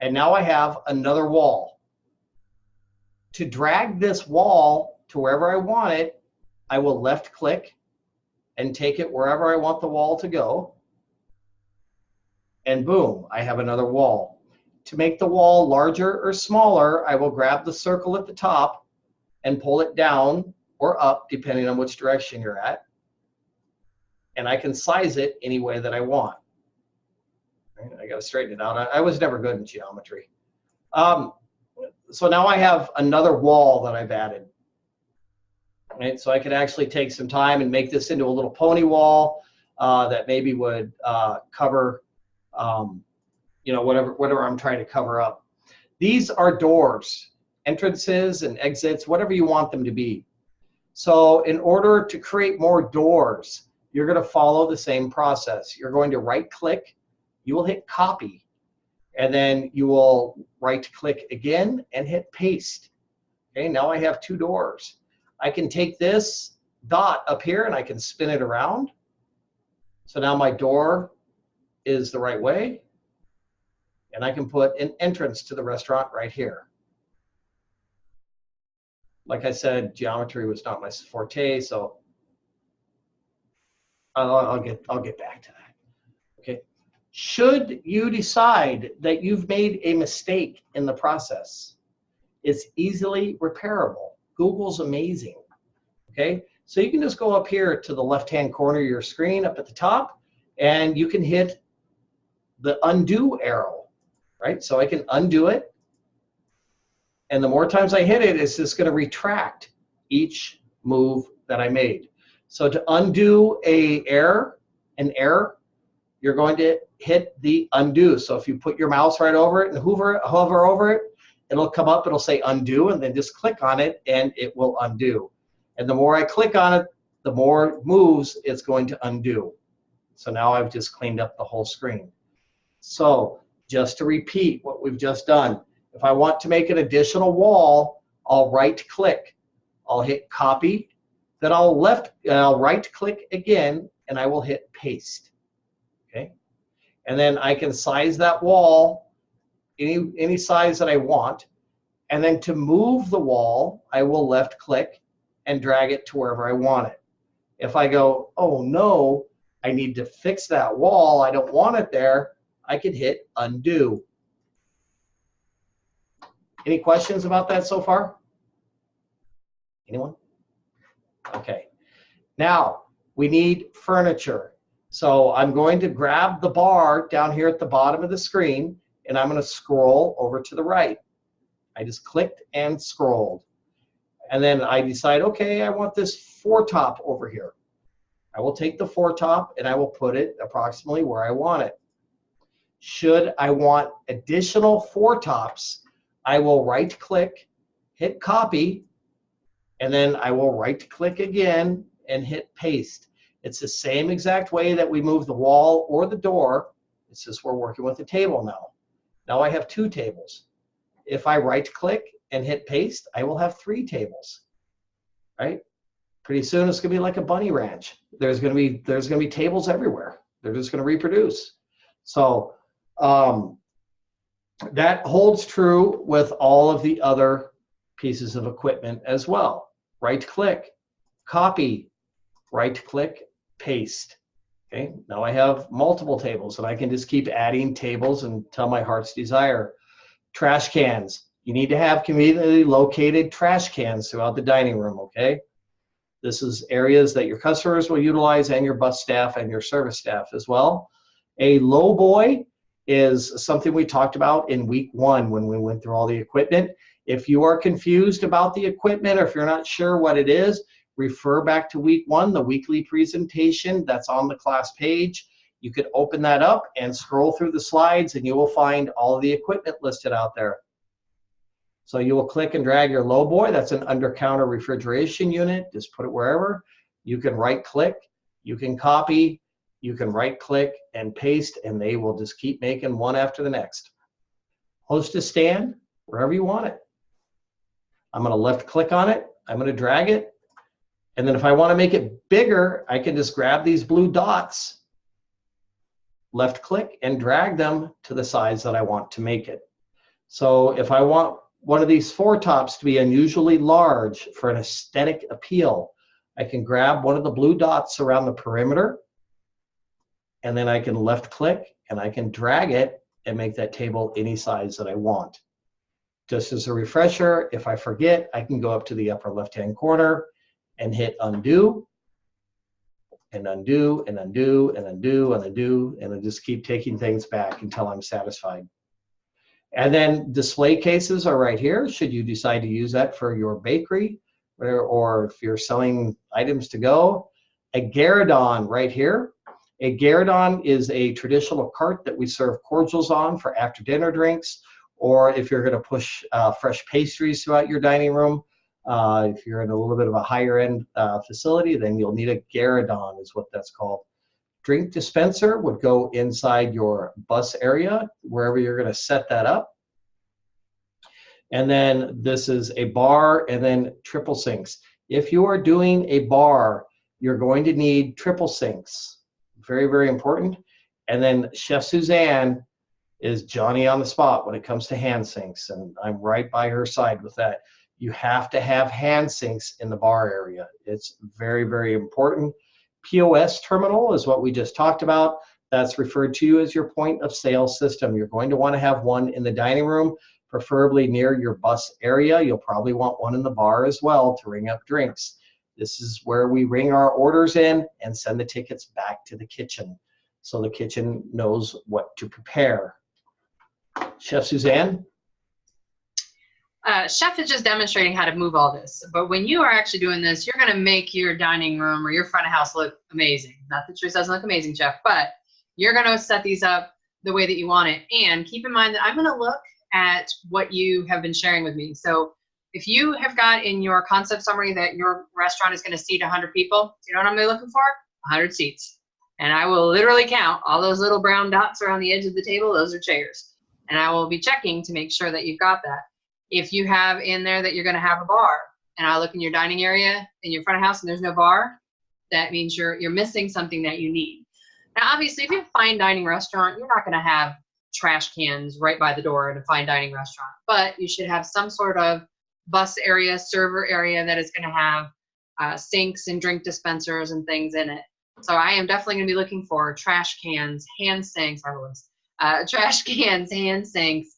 And now I have another wall. To drag this wall to wherever I want it, I will left click and take it wherever I want the wall to go. And boom, I have another wall. To make the wall larger or smaller, I will grab the circle at the top and pull it down or up, depending on which direction you're at. And I can size it any way that I want. I got to straighten it out. I was never good in geometry. So now I have another wall that I've added. Right? So I could actually take some time and make this into a little pony wall that maybe would cover, whatever I'm trying to cover up. These are doors, entrances and exits, whatever you want them to be. So in order to create more doors, you're going to follow the same process. You're going to right click, you will hit copy, and then you will right click again and hit paste. Okay, now I have 2 doors. I can take this dot up here and I can spin it around. So now my door is the right way. And I can put an entrance to the restaurant right here. Like I said, geometry was not my forte, so I'll get back to that. Okay. Should you decide that you've made a mistake in the process, it's easily repairable. Google's amazing. Okay, so you can just go up here to the left-hand corner of your screen up at the top, and you can hit the undo arrow, right? So I can undo it, and the more times I hit it, it's just going to retract each move that I made. So to undo an error, you're going to hit the undo. So if you put your mouse right over it and hover over it, it'll come up, it'll say undo, and then just click on it and it will undo. And the more I click on it, the more moves it's going to undo. So now I've just cleaned up the whole screen. So just to repeat what we've just done, if I want to make an additional wall, I'll right click, I'll hit copy, then I'll right click again and I will hit paste. Okay, and then I can size that wall any size that I want, and then to move the wall, I will left click and drag it to wherever I want it. If I go, oh no, I need to fix that wall, I don't want it there, I can hit undo. Any questions about that so far? Anyone? Okay. Now, we need furniture. So I'm going to grab the bar down here at the bottom of the screen, and I'm going to scroll over to the right. I just clicked and scrolled. And then I decide, okay, I want this 4-top over here. I will take the 4-top and I will put it approximately where I want it. Should I want additional 4-tops, I will right-click, hit copy, and then I will right-click again and hit paste. It's the same exact way that we move the wall or the door. It's just we're working with a table now. Now I have 2 tables. If I right-click and hit paste, I will have 3 tables, right? Pretty soon it's gonna be like a bunny ranch. There's gonna be tables everywhere. They're just gonna reproduce. So that holds true with all of the other pieces of equipment as well. Right-click, copy, right-click, paste. Okay, now I have multiple tables and I can just keep adding tables until my heart's desire. Trash cans. You need to have conveniently located trash cans throughout the dining room, okay? This is areas that your customers will utilize and your bus staff and your service staff as well. A low boy is something we talked about in week 1 when we went through all the equipment. If you are confused about the equipment or if you're not sure what it is, refer back to week 1, the weekly presentation that's on the class page. You could open that up and scroll through the slides and you will find all of the equipment listed out there. So you will click and drag your low boy. That's an under-counter refrigeration unit. Just put it wherever. You can right-click, you can copy, you can right-click and paste, and they will just keep making one after the next. Hostess stand, wherever you want it. I'm going to left-click on it. I'm going to drag it. And then if I want to make it bigger, I can just grab these blue dots, left-click, and drag them to the size that I want to make it. So if I want one of these 4-tops to be unusually large for an aesthetic appeal, I can grab one of the blue dots around the perimeter, and then I can left-click, and I can drag it and make that table any size that I want. Just as a refresher, if I forget, I can go up to the upper left-hand corner and hit undo, and undo, and undo, and undo, and undo, and then just keep taking things back until I'm satisfied. And then display cases are right here, should you decide to use that for your bakery, or if you're selling items to go. A Gueridon right here. A Gueridon is a traditional cart that we serve cordials on for after dinner drinks, or if you're gonna push fresh pastries throughout your dining room. If you're in a little bit of a higher end facility, then you'll need a Gueridon is what that's called. Drink dispenser would go inside your bus area, wherever you're going to set that up. And then this is a bar and then triple sinks. If you are doing a bar, you're going to need triple sinks. Very, very important. And then Chef Suzanne is Johnny on the spot when it comes to hand sinks, and I'm right by her side with that. You have to have hand sinks in the bar area. It's very, very important. POS terminal is what we just talked about. That's referred to as your point of sale system. You're going to want to have one in the dining room, preferably near your bus area. You'll probably want one in the bar as well to ring up drinks. This is where we ring our orders in and send the tickets back to the kitchen, so the kitchen knows what to prepare. Chef Suzanne? Chef is just demonstrating how to move all this, but when you are actually doing this, you're going to make your dining room or your front of house look amazing. Not that yours doesn't look amazing, Chef, but you're going to set these up the way that you want it. And keep in mind that I'm going to look at what you have been sharing with me. So if you have got in your concept summary that your restaurant is going to seat 100 people, you know what I'm going to be looking for? 100 seats. And I will literally count all those little brown dots around the edge of the table. Those are chairs. And I will be checking to make sure that you've got that. If you have in there that you're going to have a bar, and I look in your dining area in your front of house and there's no bar, that means you're missing something that you need. Now, obviously, if you have a fine dining restaurant, you're not going to have trash cans right by the door in a fine dining restaurant, but you should have some sort of bus area, server area that is going to have sinks and drink dispensers and things in it. So I am definitely going to be looking for trash cans, hand sinks, trash cans, hand sinks,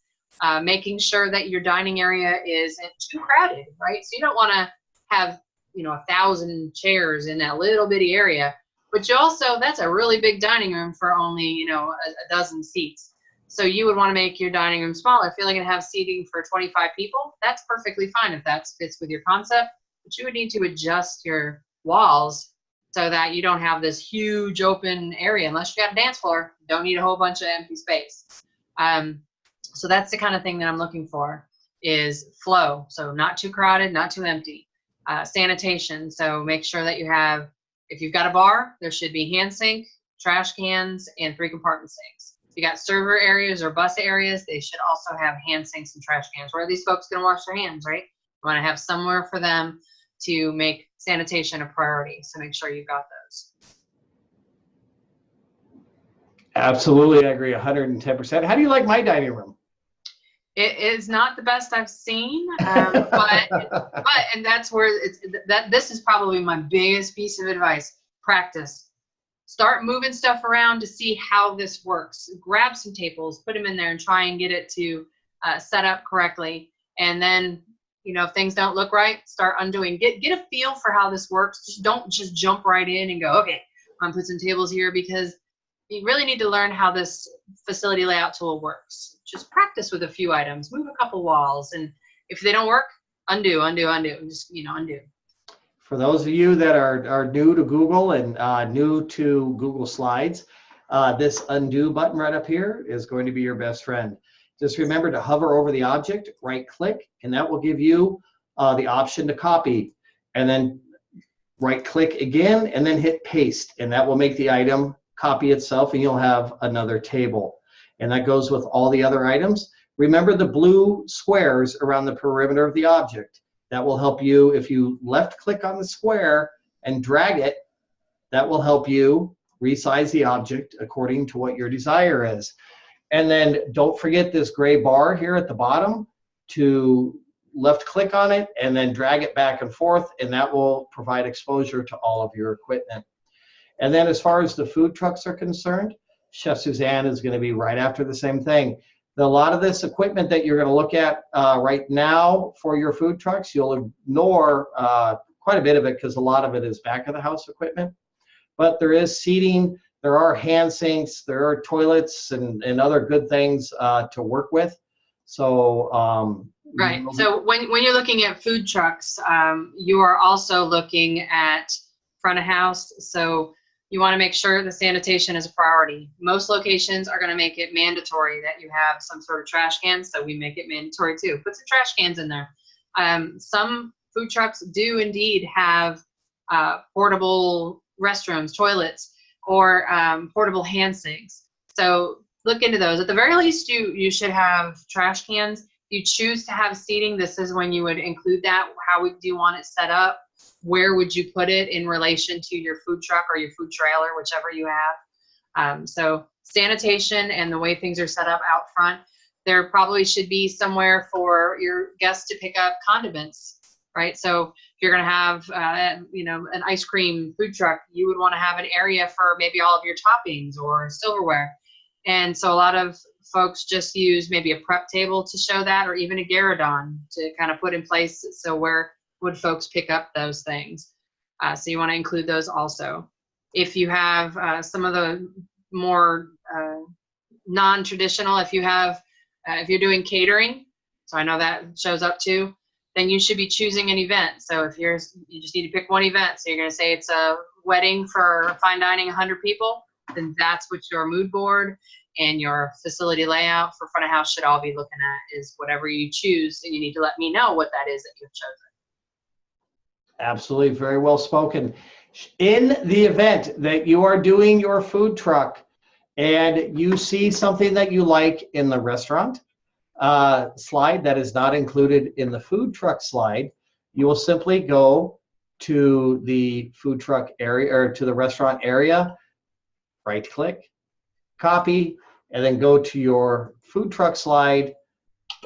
making sure that your dining area isn't too crowded, right? So you don't want to have, 1,000 chairs in that little bitty area, but you also, that's a really big dining room for only, a dozen seats. So you would want to make your dining room smaller. If you're only going to have seating for 25 people, that's perfectly fine if that fits with your concept. But you would need to adjust your walls so that you don't have this huge open area. Unless you got a dance floor, you don't need a whole bunch of empty space. So that's the kind of thing that I'm looking for, is flow. So not too crowded, not too empty. Sanitation. So make sure that you have, if you've got a bar, there should be hand sink, trash cans, and 3 compartment sinks. If you got server areas or bus areas, they should also have hand sinks and trash cans. Where are these folks going to wash their hands, right? You want to have somewhere for them to make sanitation a priority. So make sure you've got those. Absolutely, I agree 110%. How do you like my dining room? It is not the best I've seen, but and that's where this is probably my biggest piece of advice. Practice. Start moving stuff around to see how this works. Grab some tables, put them in there, and try and get it to set up correctly. And then, you know, if things don't look right, start undoing. Get a feel for how this works. Don't just jump right in and go, okay, I'm gonna put some tables here, because you really need to learn how this facility layout tool works. Just practice with a few items, move a couple walls, and if they don't work, undo, just, you know, undo. For those of you that are new to Google and new to Google Slides, this undo button right up here is going to be your best friend. Just remember to hover over the object, right click, and that will give you the option to copy. And then right click again, and then hit paste, and that will make the item copy itself, and you'll have another table. And that goes with all the other items. Remember the blue squares around the perimeter of the object. That will help you. If you left click on the square and drag it, that will help you resize the object according to what your desire is. And then don't forget this gray bar here at the bottom to left click on it and then drag it back and forth, and that will provide exposure to all of your equipment. And then as far as the food trucks are concerned, Chef Suzanne is going to be right after the same thing. A lot of this equipment that you're going to look at right now for your food trucks, you'll ignore quite a bit of it because a lot of it is back of the house equipment. But there is seating, there are hand sinks, there are toilets and other good things to work with. So right. So when you're looking at food trucks, you are also looking at front of house. So you want to make sure the sanitation is a priority. Most locations are going to make it mandatory that you have some sort of trash cans, so we make it mandatory too. Put some trash cans in there. Some food trucks do indeed have portable restrooms, toilets, or portable hand sinks. So look into those. At the very least, you should have trash cans. If you choose to have seating, this is when you would include that. How do you want it set up? Where would you put it in relation to your food truck or your food trailer, whichever you have? So sanitation and the way things are set up out front, there probably should be somewhere for your guests to pick up condiments, right? So if you're going to have, you know, an ice cream food truck, you would want to have an area for maybe all of your toppings or silverware. And so a lot of folks just use maybe a prep table to show that, or even a Garradon to kind of put in place. So where would folks pick up those things? So you want to include those also. If you have some of the more non-traditional, if you're doing catering, so I know that shows up too, then you should be choosing an event. So if you just need to pick one event, so you're going to say it's a wedding for fine dining 100 people, then that's what your mood board and your facility layout for front of house should all be looking at, is whatever you choose, and you need to let me know what that is that you've chosen. Absolutely, very well spoken. In the event that you are doing your food truck and you see something that you like in the restaurant slide that is not included in the food truck slide, you will simply go to the food truck area or to the restaurant area, right click, copy, and then go to your food truck slide,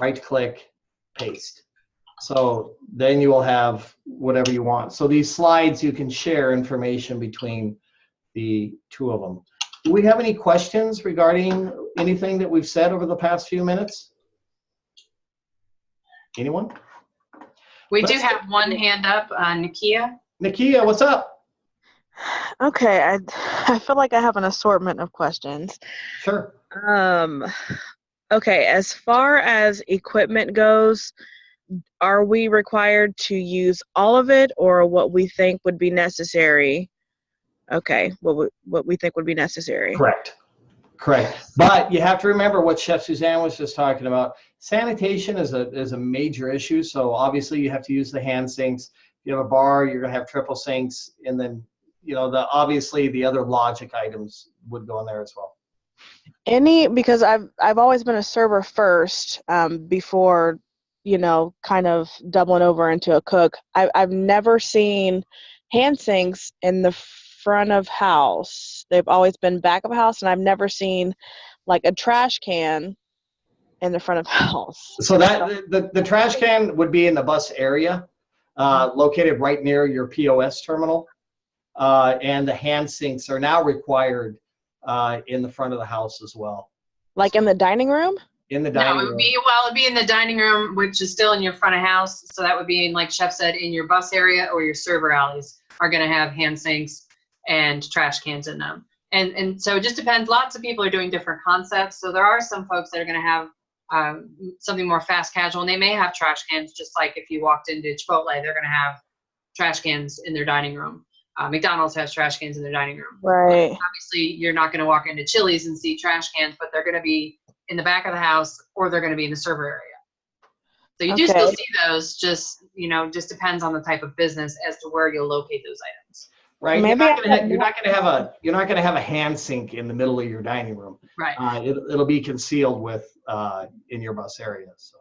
right click, paste. So then you will have whatever you want. So these slides, you can share information between the two of them. Do we have any questions regarding anything that we've said over the past few minutes? Anyone? We do have one hand up, Nakia. Nakia, what's up? Okay, I feel like I have an assortment of questions. Sure. Um, okay, as far as equipment goes, are we required to use all of it or what we think would be necessary? Okay, what we think would be necessary. Correct. Correct. But you have to remember what Chef Suzanne was just talking about. Sanitation is a major issue. So obviously you have to use the hand sinks. If you have a bar, you're going to have triple sinks, and then obviously the other logic items would go in there as well. Because I've always been a server first, before, kind of doubling over into a cook. I've never seen hand sinks in the front of house. They've always been back of house, and I've never seen like a trash can in the front of house. So that the trash can would be in the bus area, located right near your POS terminal, and the hand sinks are now required in the front of the house as well. Like in the dining room? In the No, dining it room. would be in the dining room, which is still in your front of house. So that would be in, like Chef said, in your bus area, or your server alleys are going to have hand sinks and trash cans in them. And so it just depends. Lots of people are doing different concepts. So there are some folks that are going to have something more fast casual, and they may have trash cans, just like if you walked into Chipotle, they're going to have trash cans in their dining room. McDonald's has trash cans in their dining room. Right. Obviously, you're not going to walk into Chili's and see trash cans, but they're going to be in the back of the house, or they're going to be in the server area. So you do still see those, just depends on the type of business as to where you'll locate those items. Right. Maybe you're not going to have a hand sink in the middle of your dining room. Right. It'll be concealed with in your bus area. So.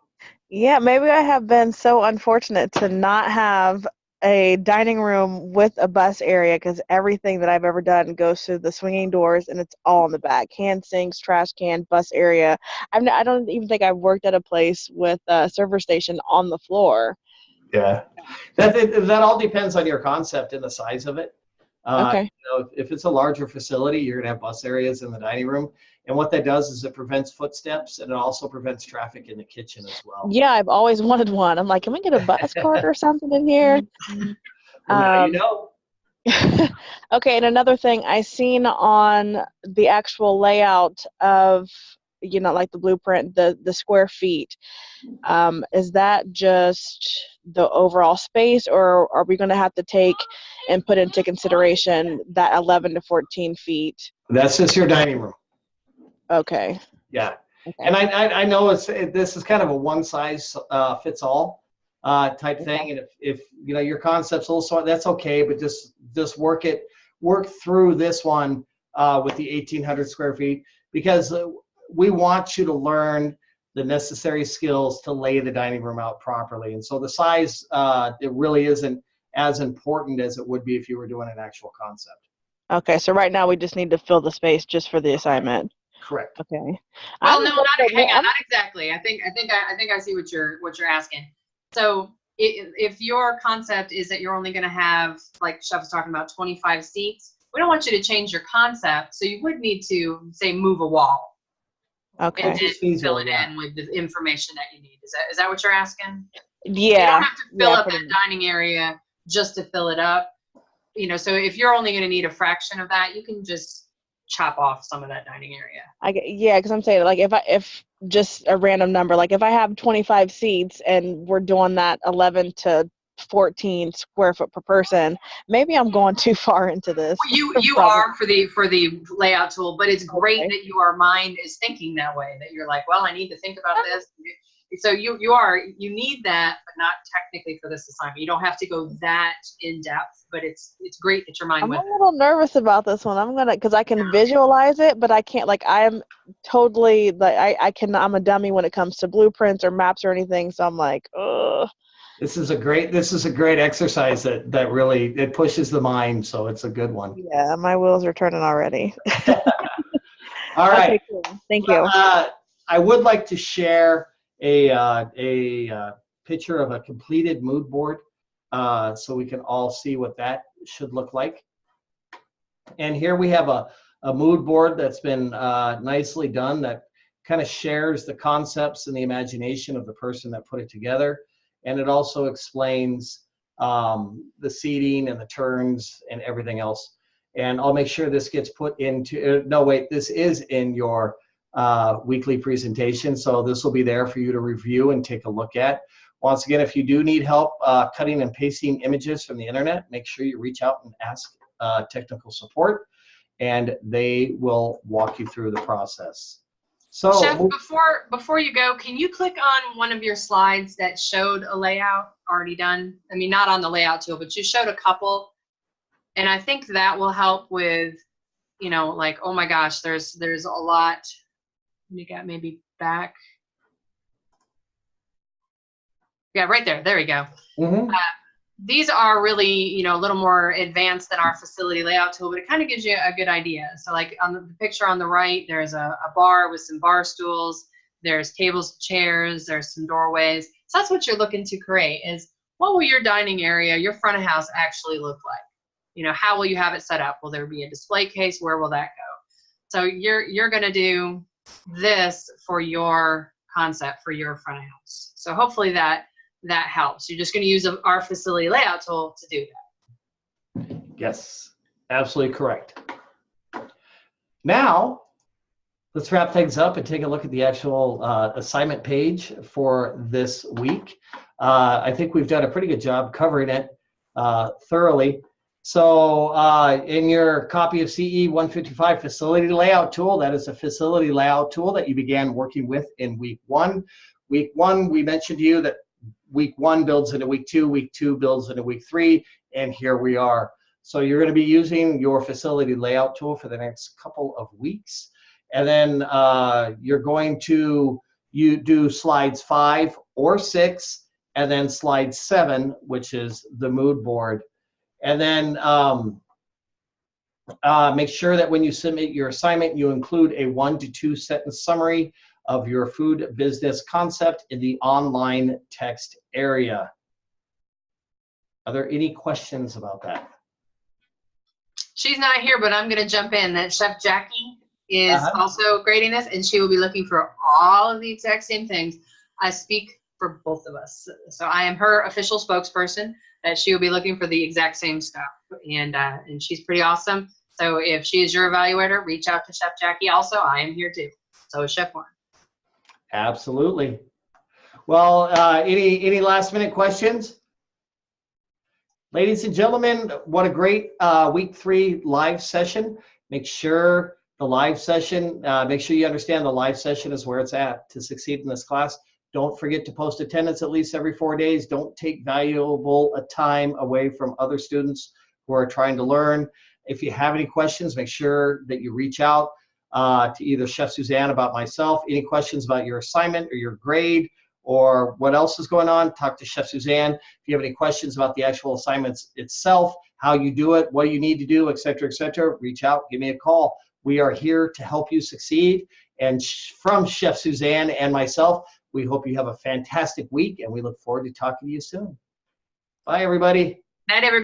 Yeah, maybe I have been so unfortunate to not have a dining room with a bus area, because everything that I've ever done goes through the swinging doors and it's all in the back. Hand sinks, trash can, bus area. I don't even think I've worked at a place with a server station on the floor. Yeah, that all depends on your concept and the size of it. Okay. If it's a larger facility, you're going to have bus areas in the dining room. And what that does is it prevents footsteps, and it also prevents traffic in the kitchen as well. Yeah, I've always wanted one. I'm like, can we get a bus cart or something in here? Well, now you know. Okay, and another thing I seen on the actual layout of, like the blueprint, the square feet, is that just the overall space, or are we going to have to take and put into consideration that 11 to 14 feet? That's just your dining room. Okay. Yeah. Okay. And I know this is kind of a one size fits all type thing. And if your concept's a little small, that's okay, but just work through this one with the 1,800 square feet, because we want you to learn the necessary skills to lay the dining room out properly. And so the size, it really isn't as important as it would be if you were doing an actual concept. Okay, so right now we just need to fill the space just for the assignment. Correct. Okay. Well, no, hang on, not exactly. I think I see what you're asking. So if your concept is that you're only going to have, like Chef was talking about, 25 seats, we don't want you to change your concept. So you would need to, say, move a wall. Okay. And then fill it in with the information that you need. Is that what you're asking? Yeah. You don't have to fill up pretty that dining area just to fill it up. So if you're only going to need a fraction of that, you can just chop off some of that dining area. Yeah, because I'm saying, like, if just a random number, like if I have 25 seats and we're doing that 11 to 14 square foot per person, maybe I'm going too far into this. Well, you are for the layout tool, but it's great that your mind is thinking that way, that you're like, well, I need to think about this. So you need that, but not technically for this assignment. You don't have to go that in depth, but it's great that your mind went. I'm a little nervous about this one. Because I can visualize it, but I can't, like, I'm totally, like, I'm a dummy when it comes to blueprints or maps or anything. So I'm like, ugh. This is a great exercise that really, it pushes the mind. So it's a good one. Yeah, my wheels are turning already. All right. Okay, cool. Thank you. I would like to share a picture of a completed mood board, so we can all see what that should look like. And here we have a mood board that's been nicely done, that kind of shares the concepts and the imagination of the person that put it together. And it also explains the seating and the turns and everything else. And I'll make sure this gets put into, no, wait, this is in your weekly presentation. So this will be there for you to review and take a look at. Once again, if you do need help cutting and pasting images from the internet, make sure you reach out and ask technical support, and they will walk you through the process. So, Chef, before you go, can you click on one of your slides that showed a layout already done? I mean, not on the layout tool, but you showed a couple. And I think that will help with, you know, like, oh my gosh, there's a lot. You got maybe back. Yeah, right there. There we go. mm-hmm. These are really, you know, a little more advanced than our facility layout tool, but it kind of gives you a good idea. So like on the picture on the right, there's a bar with some bar stools, there's tables, chairs, there's some doorways. So that's what you're looking to create, is what will your dining area, your front of house actually look like? You know, how will you have it set up? Will there be a display case? Where will that go? So you're going to do this for your concept, for your front of house. So hopefully that helps. You're just going to use our facility layout tool to do that. Yes, absolutely correct. Now, let's wrap things up and take a look at the actual assignment page for this week. I think we've done a pretty good job covering it thoroughly. So in your copy of CE 155 facility layout tool, that is a facility layout tool that you began working with in week 1. Week 1, we mentioned to you that week 1 builds into week 2, week 2 builds into week 3, and here we are. So you're going to be using your facility layout tool for the next couple of weeks. And then you're going to do slides 5 or 6, and then slide 7, which is the mood board. And then make sure that when you submit your assignment, you include a 1 to 2 sentence summary of your food business concept in the online text area. Are there any questions about that? She's not here, but I'm going to jump in. That Chef Jackie is also grading this, and she will be looking for all of the exact same things. I speak for both of us. So I am her official spokesperson, that she will be looking for the exact same stuff. And she's pretty awesome. So if she is your evaluator, reach out to Chef Jackie. Also, I am here too. So is Chef Warren. Absolutely. Well, any last minute questions? Ladies and gentlemen, what a great week 3 live session. Make sure the live session, make sure you understand the live session is where it's at to succeed in this class. Don't forget to post attendance at least every 4 days. Don't take valuable time away from other students who are trying to learn. If you have any questions, make sure that you reach out to either Chef Suzanne about myself. Any questions about your assignment or your grade or what else is going on, talk to Chef Suzanne. If you have any questions about the actual assignments itself, how you do it, what you need to do, et cetera, reach out, give me a call. We are here to help you succeed. And from Chef Suzanne and myself, we hope you have a fantastic week, and we look forward to talking to you soon. Bye, everybody. Night, everybody.